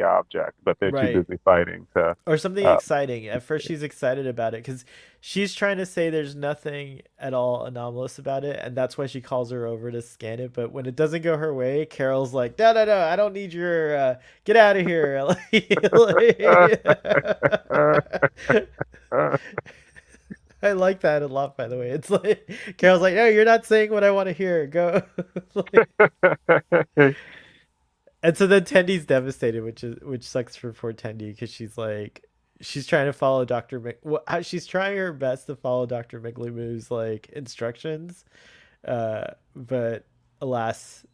object, but they're too right. busy fighting to. Or something Uh, exciting. At first, she's excited about it because she's trying to say there's nothing at all anomalous about it, and that's why she calls her over to scan it. But when it doesn't go her way, Carol's like, "No, no, no! I don't need your get out of here!" I like that a lot, by the way. It's like Carol's like, "No, you're not saying what I want to hear. Go." Like, and so then Tendy's devastated, which sucks for poor Tendy because she's like she's trying to follow she's trying her best to follow Dr. McLemoo's like instructions, but alas,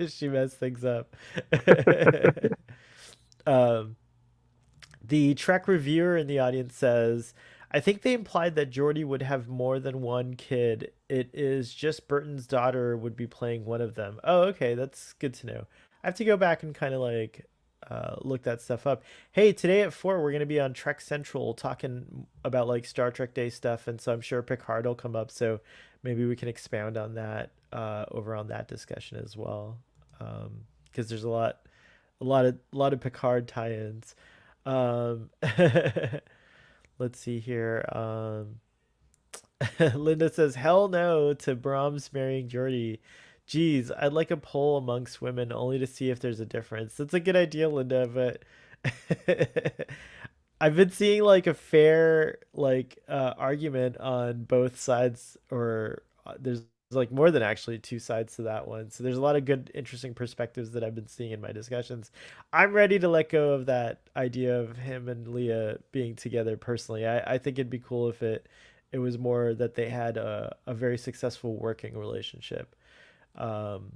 she messed things up. um, the Trek reviewer in the audience says, I think they implied that Geordi would have more than one kid. It is just Burton's daughter would be playing one of them. Oh, okay, that's good to know. I have to go back and kind of like look that stuff up. Hey, today at 4, we're going to be on Trek Central talking about like Star Trek Day stuff. And so I'm sure Picard will come up. So maybe we can expound on that over on that discussion as well. Because there's a lot of Picard tie-ins. Um, let's see here. Linda says, "Hell no to Brahms marrying Geordie. Geez, I'd like a poll amongst women only to see if there's a difference." That's a good idea, Linda, but I've been seeing like a fair like argument on both sides, or there's like more than actually two sides to that one. So there's a lot of good, interesting perspectives that I've been seeing in my discussions. I'm ready to let go of that idea of him and Leah being together personally. I think it'd be cool if it was more that they had a very successful working relationship. Um,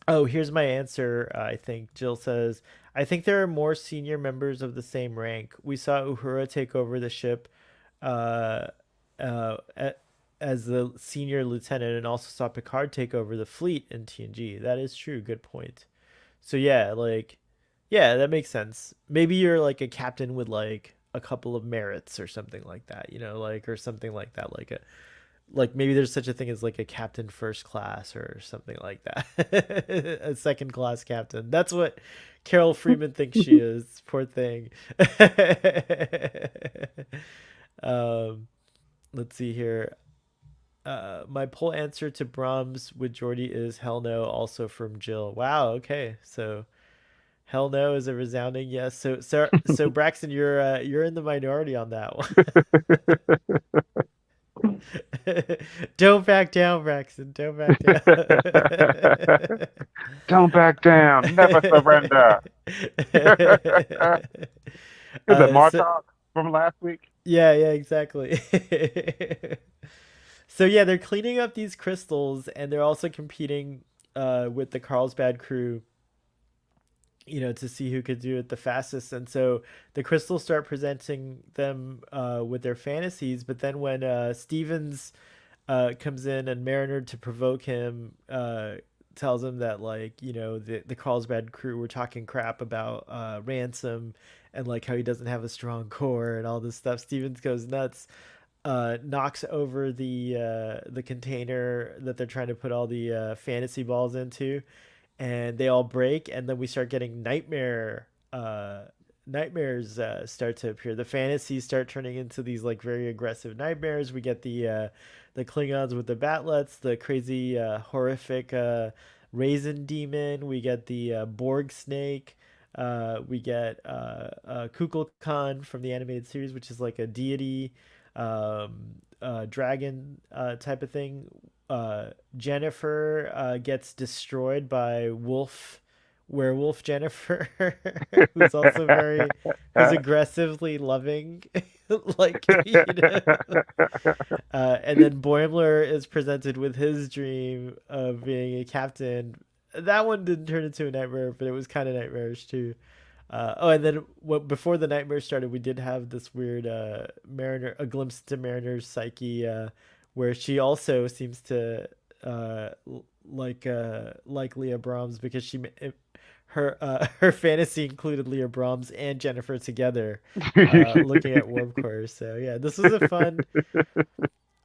Oh, here's my answer. I think Jill says, I think there are more senior members of the same rank. We saw Uhura take over the ship uh, uh, a- as the senior lieutenant, and also saw Picard take over the fleet in TNG. That is true. Good point. So yeah, like, yeah, that makes sense. Maybe you're like a captain with like a couple of merits or something like that, like, or something like that, like maybe there's such a thing as like a captain first class or something like that. A second class captain. That's what Carol Freeman thinks she is. Poor thing. um, let's see here. My poll answer to Brahms with Jordy is hell no, also from Jill. Wow. Okay. So hell no is a resounding yes. So Braxton, you're in the minority on that one. Don't back down, Braxton. Don't back down. Don't back down. Never surrender. Is it So Martok from last week? yeah, yeah, exactly. So yeah, they're cleaning up these crystals, and they're also competing with the Carlsbad crew, to see who could do it the fastest. And so the crystals start presenting them with their fantasies, but then when Stevens comes in, and Mariner, to provoke him, tells him that, like, the Carlsbad crew were talking crap about Ransom, and like how he doesn't have a strong core and all this stuff. Stevens goes nuts, knocks over the container that they're trying to put all the fantasy balls into, and they all break, and then we start getting nightmares start to appear. The fantasies start turning into these like very aggressive nightmares. We get the Klingons with the batlets, the crazy horrific raisin demon. We get the Borg snake. We get Kukulkan from the animated series, which is like a deity, dragon type of thing. Jennifer gets destroyed by werewolf Jennifer, who's also who's aggressively loving, like, and then Boimler is presented with his dream of being a captain. That one didn't turn into a nightmare, but it was kind of nightmarish too. And then before the nightmare started, we did have this weird a glimpse to Mariner's psyche, where she also seems to like Leah Brahms, because her fantasy included Leah Brahms and Jennifer together, looking at warp core. So yeah, this was a fun.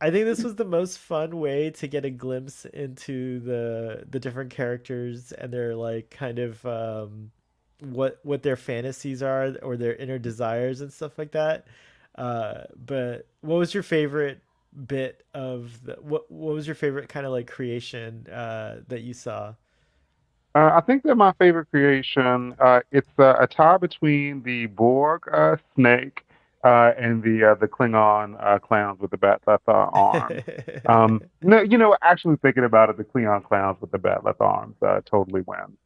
I think this was the most fun way to get a glimpse into the different characters and their like kind of what their fantasies are, or their inner desires and stuff like that. But what was your favorite bit of what was your favorite kind of like creation that you saw? I think that my favorite creation, it's a tie between the Borg snake and the Klingon clowns with the Bat'leth arms. No, actually thinking about it, the Klingon clowns with the Bat'leth arms totally win.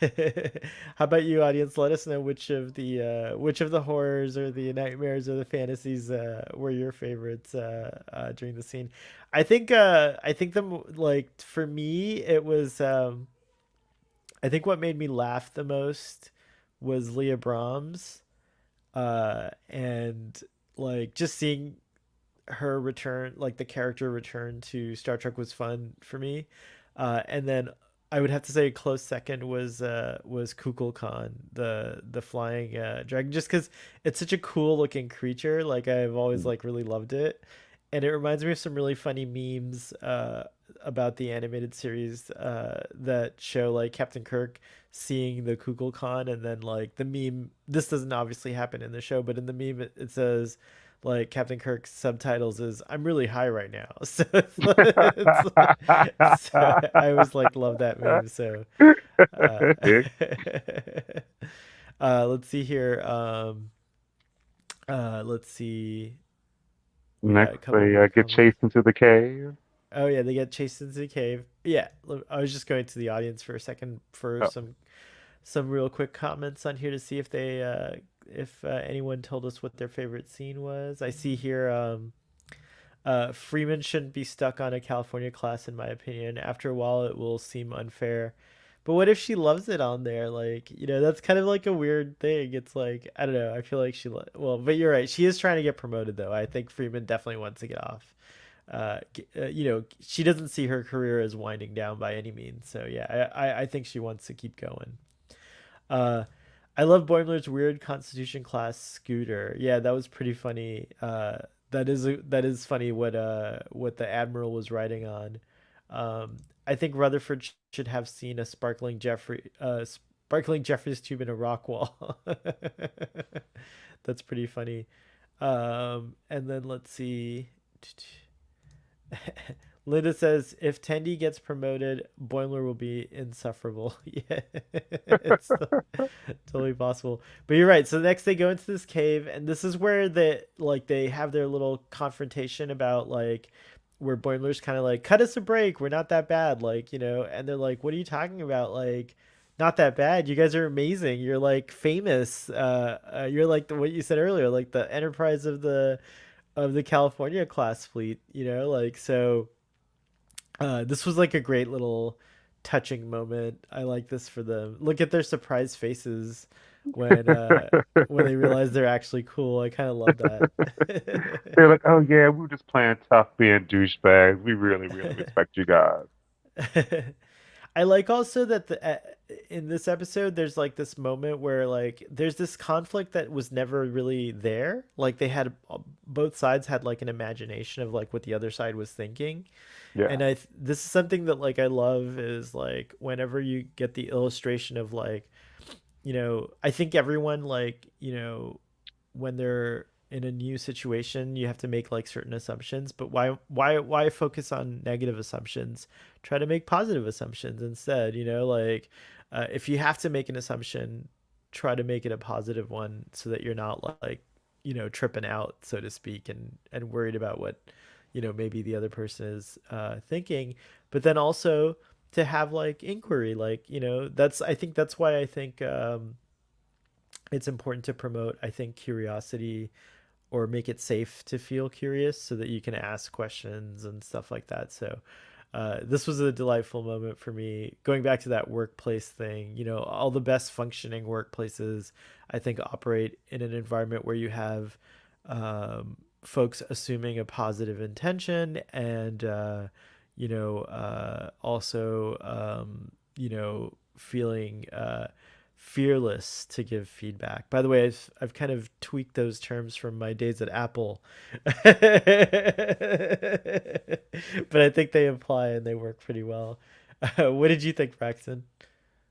How about you, audience? Let us know which of the horrors or the nightmares or the fantasies were your favorites during the scene. I think like for me it was I think what made me laugh the most was Leah Brahms, and like just seeing her return, like the character return to Star Trek, was fun for me. And then I would have to say a close second was Kukulkan, the flying dragon, just because it's such a cool looking creature. Like I've always like really loved it, and it reminds me of some really funny memes about the animated series that show like Captain Kirk seeing the Kukulkan, and then like the meme. This doesn't obviously happen in the show, but in the meme it says like Captain Kirk's subtitles is "I'm really high right now," so so I always like love that meme. So uh, let's see here. Let's see. We got a Next, couple they more get comments. chased into the cave. Oh yeah, they get chased into the cave. Yeah, I was just going to the audience for a second for Oh, some real quick comments on here to see if they if anyone told us what their favorite scene was. I see here Freeman shouldn't be stuck on a California class in my opinion. After a while it will seem unfair. But what if she loves it on there? Like, that's kind of like a weird thing. It's like, I don't know. I feel like well, but you're right. She is trying to get promoted though. I think Freeman definitely wants to get off. She doesn't see her career as winding down by any means. So yeah, I think she wants to keep going. Uh, I love Boimler's weird Constitution class scooter. Yeah, that was pretty funny. That is funny what the admiral was riding on. I think Rutherford should have seen a sparkling Jeffrey's tube in a rock wall. That's pretty funny. And then let's see. Linda says if Tendi gets promoted, Boimler will be insufferable. Yeah, it's totally possible. But you're right. So next they go into this cave, and this is where they have their little confrontation about like where Boimler's kind of like cut us a break. We're not that bad, and they're like, "What are you talking about? Like, not that bad. You guys are amazing. You're like famous. You're like what you said earlier, like the Enterprise of the California class fleet. Like so." This was like a great little touching moment. I like this for them. Look at their surprised faces when uh when they realize they're actually cool. I kind of love that. they're like, oh yeah, we were just playing tough, being douchebags. We really, really respect you guys. I like also that in this episode there's like this moment where like there's this conflict that was never really there. Like they had both sides had like an imagination of like what the other side was thinking. Yeah, And this is something that like I love is like whenever you get the illustration of like, I think everyone like, when they're in a new situation, you have to make like certain assumptions, but why focus on negative assumptions? Try to make positive assumptions instead, like if you have to make an assumption, try to make it a positive one so that you're not like, tripping out, so to speak, and worried about what, maybe the other person is thinking, but then also to have like inquiry, like, I think that's why I think it's important to promote, I think, curiosity or make it safe to feel curious so that you can ask questions and stuff like that. So this was a delightful moment for me. Going back to that workplace thing, all the best functioning workplaces, I think, operate in an environment where you have folks assuming a positive intention and, also, feeling fearless to give feedback. By the way, I've kind of tweaked those terms from my days at Apple, but I think they apply and they work pretty well. What did you think, Braxton?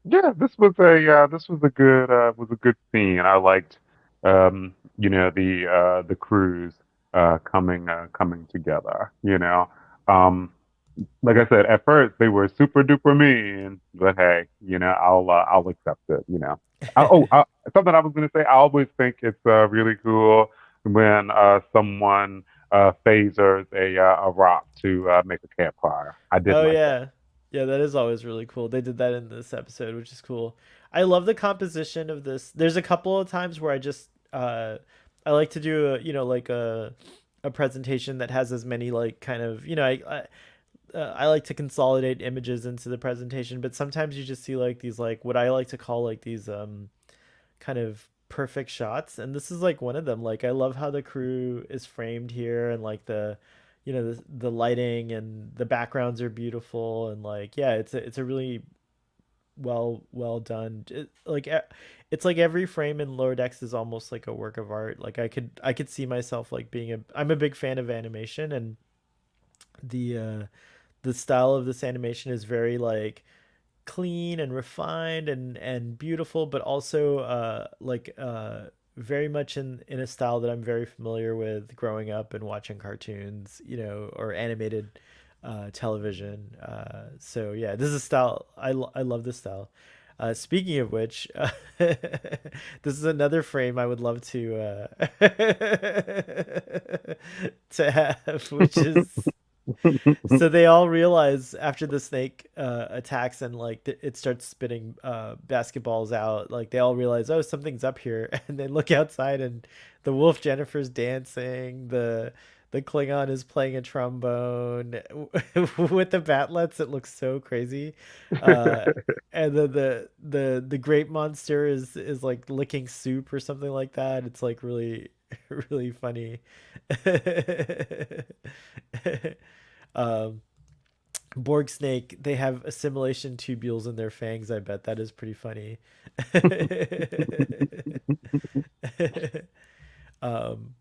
yeah. This was a good scene. I liked, the crews coming together. Um, like I said, at first they were super duper mean, but hey, I'll accept it. Something I was gonna say. I always think it's really cool when someone phasers a rock to make a campfire. I did Oh like that. yeah. Yeah, that is always really cool. They did that in this episode, which is cool. I love the composition of this. There's a couple of times where I like to do like a presentation that has as many like kind of, I like to consolidate images into the presentation, but sometimes you just see like these like what I like to call like these kind of perfect shots, and this is like one of them. Like I love how the crew is framed here, and like the lighting and the backgrounds are beautiful, and like yeah, it's a really well done. It's like every frame in Lower Decks is almost like a work of art. Like I could see myself like I'm a big fan of animation, and the style of this animation is very like clean and refined and beautiful, but also very much in a style that I'm very familiar with growing up and watching cartoons, or animated television. So yeah, this is a style I love this style. Speaking of which, this is another frame I would love to have, which is so they all realize after the snake attacks and like it starts spitting basketballs out, like they all realize, oh, something's up here, and they look outside and the wolf Jennifer's dancing, the Klingon is playing a trombone with the batlets. It looks so crazy, uh, and then the grape monster is like licking soup or something like that. It's like really really funny. um, Borg snake, they have assimilation tubules in their fangs. I bet that is pretty funny.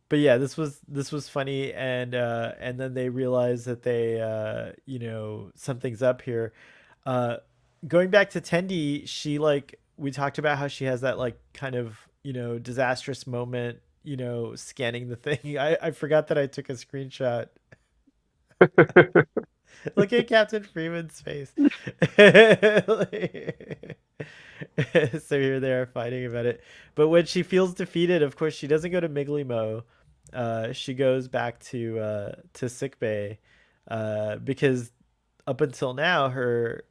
But yeah, this was funny, and then they realize that they something's up here. Uh, Going back to Tendi, she like we talked about how she has that like kind of disastrous moment, scanning the thing. I forgot that I took a screenshot. Look at Captain Freeman's face. Like- so here they are fighting about it. But when she feels defeated, of course, she doesn't go to Miglimo. She goes back to sick bay, because up until now, her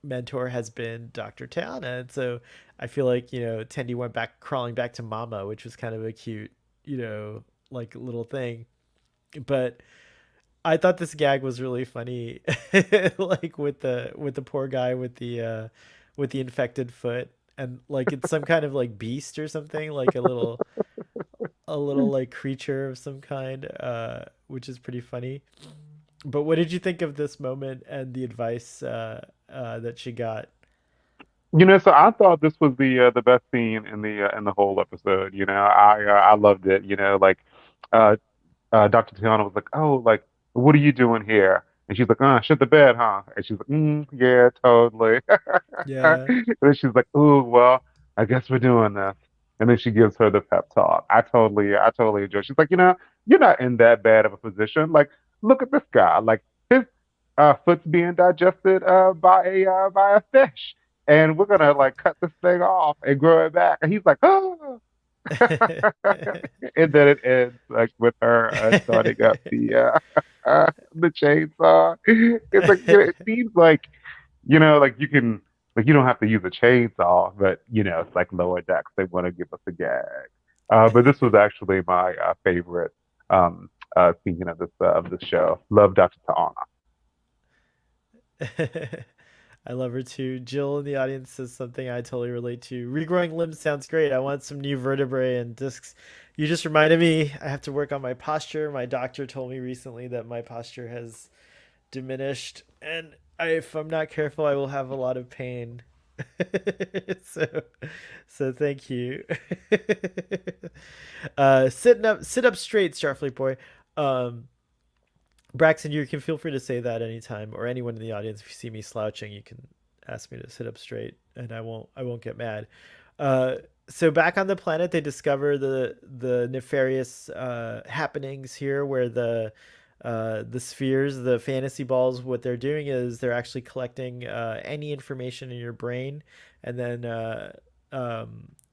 mentor has been Dr. Tana, and so I feel like Tendi went back crawling back to Mama, which was kind of a cute, like little thing. But I thought this gag was really funny, like with the poor guy with the infected foot, and like it's some kind of like beast or something, like a little like creature of some kind, which is pretty funny. But what did you think of this moment and the advice that she got? So I thought this was the best scene in the whole episode. I loved it. Like uh Dr. Tiana was like, "Oh, like what are you doing here?" And she's like, shit the bed, huh?" And she's like, yeah, totally." Yeah. And then she's like, "Ooh, well, I guess we're doing this." And then she gives her the pep talk. I totally enjoy. She's like, you're not in that bad of a position. Like, look at this guy. Like his foot's being digested by a fish, and we're gonna like cut this thing off and grow it back. And he's like, "Oh." And then it ends like with her starting up the chainsaw. It's like it seems like like you don't have to use a chainsaw, but it's like lower decks. They want to give us a gag. But this was actually my favorite scene of this show. Love Dr. Ta'ana. I love her too. Jill in the audience says something I totally relate to. Regrowing limbs sounds great. I want some new vertebrae and discs. You just reminded me I have to work on my posture. My doctor told me recently that my posture has diminished, and if I'm not careful, I will have a lot of pain. so, so thank you. Sit up straight, Starfleet boy. Um, Braxton, you can feel free to say that anytime, or anyone in the audience. If you see me slouching, you can ask me to sit up straight, and I won't get mad. Uh, so back on the planet, they discover the nefarious happenings here, where the spheres, the fantasy balls, what they're doing is they're actually collecting any information in your brain, and then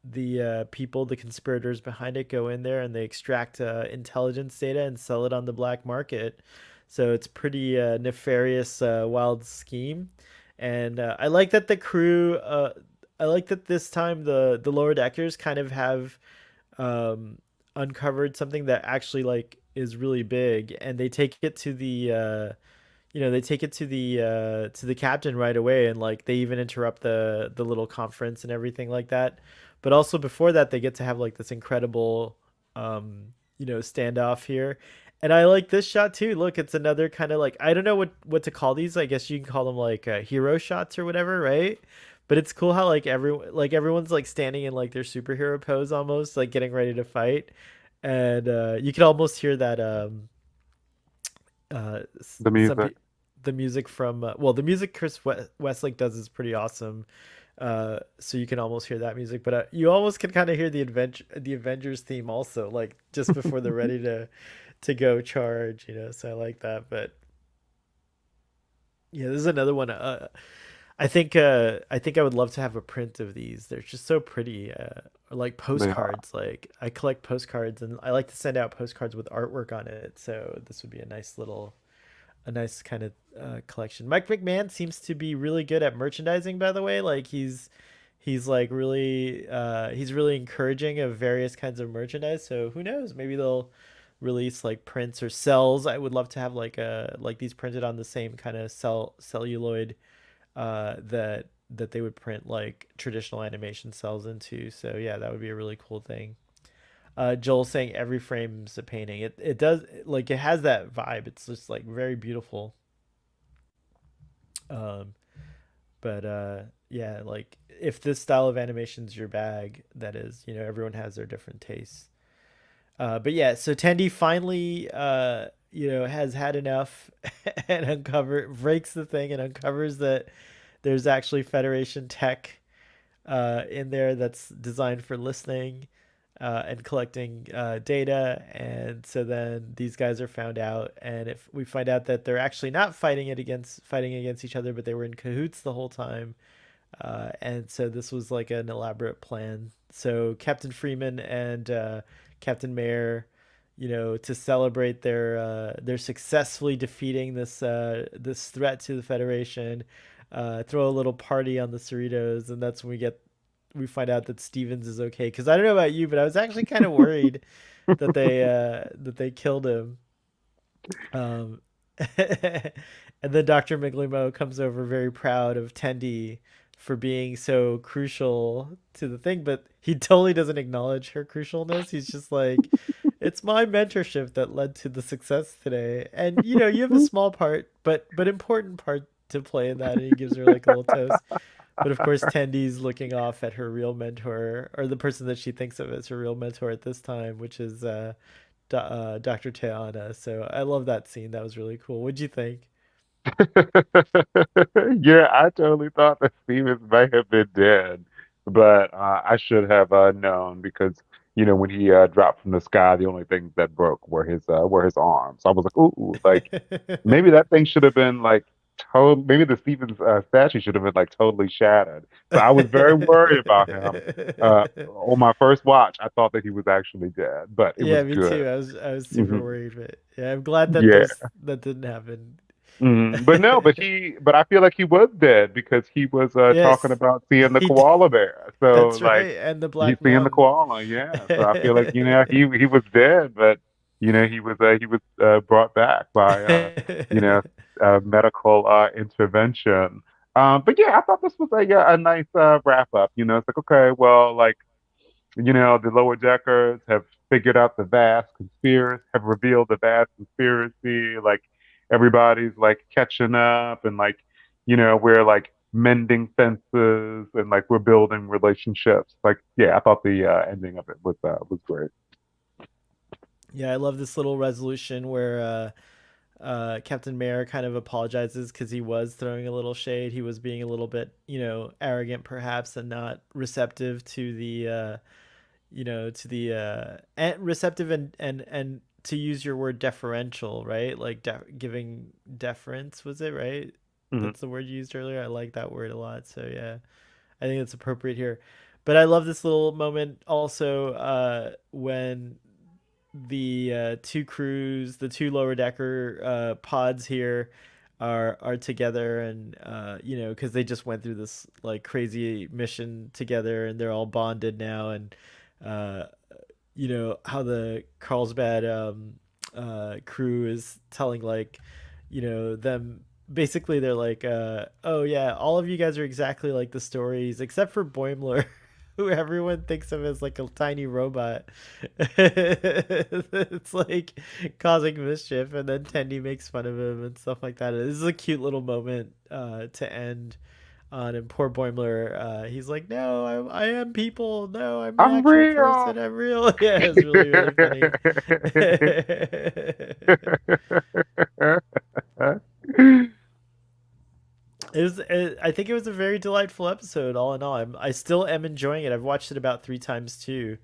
the people, the conspirators behind it, go in there and they extract intelligence data and sell it on the black market. So it's pretty nefarious, wild scheme, and I like that the crew. I like that this time the lower deckers kind of have um, uncovered something that actually like is really big, and they take it to they take it to the captain right away, and like they even interrupt the little conference and everything like that. But also before that, they get to have like this incredible standoff here. And I like this shot too. Look, it's another kind of like, I don't know what to call these. I guess you can call them like hero shots or whatever, right? But it's cool how everyone's like standing in like their superhero pose, almost like getting ready to fight, and you can almost hear that The music. the music from well, the music Westlake does is pretty awesome. So you can almost hear that music, but you almost can kind of hear the Avengers theme also, like just before they're ready to go charge. So I like that. But yeah, this is another one. I think I would love to have a print of these. They're just so pretty. Or like They are. postcards. Like I collect postcards and I like to send out postcards with artwork on it. So this would be a nice kind of collection. Mike McMahon seems to be really good at merchandising, by the way. Like he's like really he's really encouraging of various kinds of merchandise. So who knows? Maybe they'll release like prints or cells. I would love to have like these printed on the same kind of celluloid that they would print like traditional animation cells into. So yeah, that would be a really cool thing. Joel saying every frame's a painting. It does like it has that vibe. It's just like very beautiful. Um, but yeah, like if this style of animation's your bag, that is, you know, everyone has their different tastes. But yeah, so Tendi finally, you know, has had enough and breaks the thing and uncovers that there's actually Federation tech in there that's designed for listening and collecting data. And so then these guys are found out, and if we find out that they're actually not fighting against each other, but they were in cahoots the whole time. And so this was like an elaborate plan. So Captain Freeman and Captain Mayer, you know, to celebrate their successfully defeating this threat to the Federation, throw a little party on the Cerritos, and that's when we find out that Stevens is okay. Because I don't know about you, but I was actually kind of worried that they killed him. Um, and then Dr. Miglimo comes over very proud of Tendi for being so crucial to the thing, but he totally doesn't acknowledge her crucialness. He's just like, it's my mentorship that led to the success today. And you know, you have a small part, but important part to play in that, and he gives her like a little toast. But of course, Tendi's looking off at her real mentor, or the person that she thinks of as her real mentor at this time, which is Dr. Teana. So I love that scene. That was really cool. What'd you think? Yeah, I totally thought that Stevens may have been dead, but I should have known because when he dropped from the sky, the only things that broke were his arms. I was like, ooh, like maybe that thing should have been like total. Maybe the Stevens statue should have been like totally shattered. So I was very worried about him. On my first watch, I thought that he was actually dead, but it Yeah, was me good. too. I was super Hmm. worried, but yeah, I'm glad that Yeah. that didn't happen. But no, but I feel like he was dead because he was talking Yes, about seeing the he did. koala bear. So That's like right. And the he's black seeing the mom. koala, yeah. So I feel like he was dead, but he was brought back by you know medical intervention. But yeah, I thought this was a nice wrap up. It's like okay, well, like the lower deckers have figured out the vast conspiracy, have revealed the vast conspiracy. Like everybody's like catching up, and like we're like mending fences, and like we're building relationships. Like yeah, I thought the ending of it was great. Yeah, I love this little resolution where Captain Mayer kind of apologizes because he was throwing a little shade. He was being a little bit, you know, arrogant perhaps and not receptive to you know, to the and receptive and to use your word deferential, right? Like giving deference, was it right? Hmm. That's the word you used earlier. I like that word a lot. So yeah, I think it's appropriate here. But I love this little moment also when the two lower decker pods here are together, and you know, because they just went through this like crazy mission together, and they're all bonded now, and uh, you know how the Carlsbad crew is telling like, you know, them basically they're like, oh yeah, all of you guys are exactly like the stories except for Boimler, who everyone thinks of as like a tiny robot. It's like causing mischief, and then Tendi makes fun of him and stuff like that. This is a cute little moment to end on, and poor Boimler, he's like, "No, I am people. No, I'm an I'm actual real. person. I'm real." Yeah, it's really really funny. I think it was a very delightful episode, all in all. I still am enjoying it. I've watched it about three times too.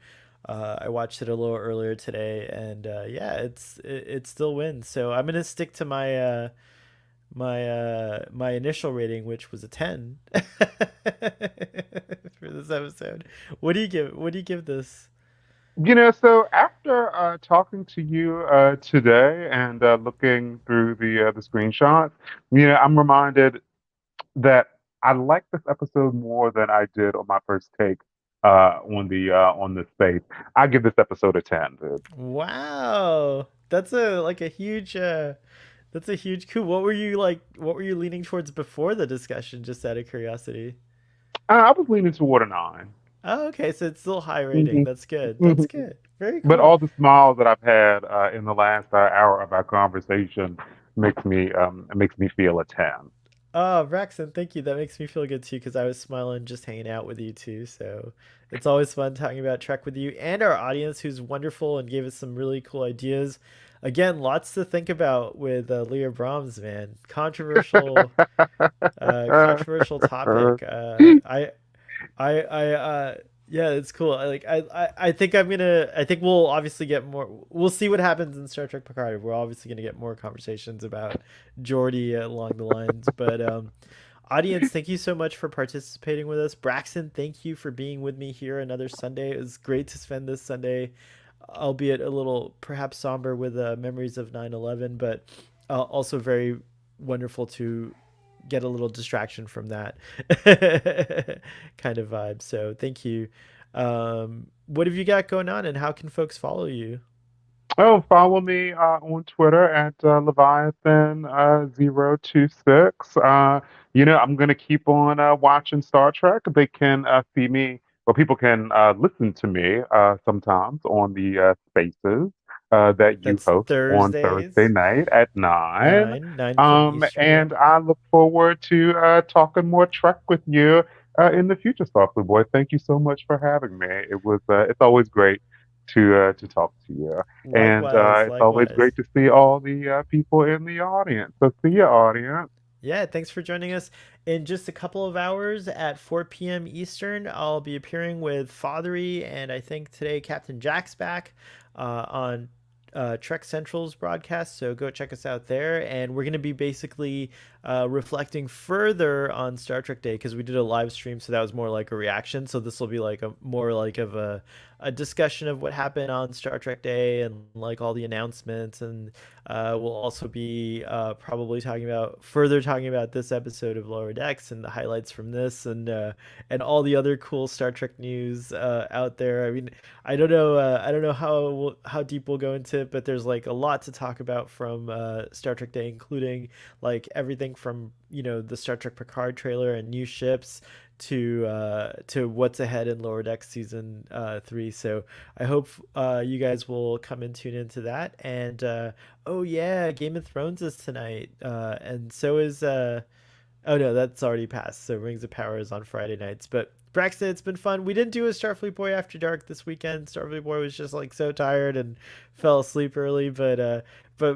I watched it a little earlier today, and yeah, it still wins. So I'm gonna stick to my initial rating, which was a 10 for this episode. What do you give this? So after talking to you today and looking through the screenshots, I'm reminded that I like this episode more than I did on my first take on this space. I give this episode a 10, dude. Wow. That's a like a huge that's a huge coup. What were you leaning towards before the discussion, just out of curiosity? I was leaning toward a 9. Oh, okay, so it's still high rating. Hmm. That's good. That's Hmm. good. Very But cool. all the smiles that I've had in the last hour of our conversation makes me feel a 10. Oh, Braxton, thank you. That makes me feel good too, because I was smiling just hanging out with you too. So it's always fun talking about Trek with you and our audience, who's wonderful and gave us some really cool ideas. Again, lots to think about with Leah Brahms, man. Controversial topic. Yeah, it's cool. I think I think we'll obviously get more. We'll see what happens in Star Trek Picard. We're obviously going to get more conversations about Geordi along the lines. But audience, thank you so much for participating with us. Braxton, thank you for being with me here another Sunday. It was great to spend this Sunday, albeit a little perhaps somber with memories of 9/11, but also very wonderful to get a little distraction from that kind of vibe. So thank you. What have you got going on, and how can folks follow you? Oh, follow me on Twitter at Leviathan 026. I'm going to keep on watching Star Trek. They can see me, well, people can listen to me sometimes on the spaces that you That's host on Thursday Thursdays, night at 9. 9 And Eastern. I look forward to talking more Trek with you in the future, Softly Boy. Thank you so much for having me. It's always great to talk to you. And Likewise, it's always likewise. great to see all the people in the audience. So see you, audience. Yeah, thanks for joining us. In just a couple of hours at 4 p.m. Eastern, I'll be appearing with Fathery, and I think today Captain Jack's back on Trek Central's broadcast. So go check us out there. And we're going to be basically reflecting further on Star Trek Day, because we did a live stream, so that was more like a reaction. So this will be like a more like of a discussion of what happened on Star Trek Day and like all the announcements. And we'll also be probably talking about this episode of Lower Decks and the highlights from this, and all the other cool Star Trek news out there. I mean, I don't know how deep we'll go into it, but there's like a lot to talk about from Star Trek Day, including like everything from the Star Trek Picard trailer and new ships to what's ahead in Lower Decks season 3. So I hope you guys will come and tune into that. And oh yeah, Game of Thrones is tonight, and so is oh no, that's already passed. So Rings of Power is on Friday nights. But Braxton, it's been fun. We didn't do a Starfleet Boy After Dark this weekend. Starfleet Boy was just like so tired and fell asleep early. But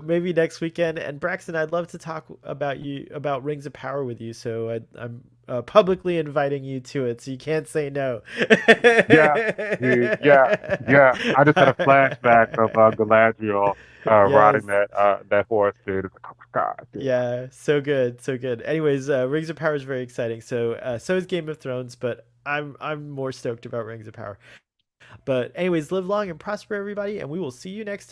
maybe next weekend. And Braxton, I'd love to talk about Rings of Power with you. So I'm publicly inviting you to it, so you can't say no. Yeah, dude. Yeah, yeah. I just had a flashback of Galadriel riding Yes. that horse, dude. It's like, oh my God, dude. Yeah, so good, so good. Anyways, Rings of Power is very exciting. So so is Game of Thrones, but I'm more stoked about Rings of Power. But anyways, live long and prosper, everybody, and we will see you next time.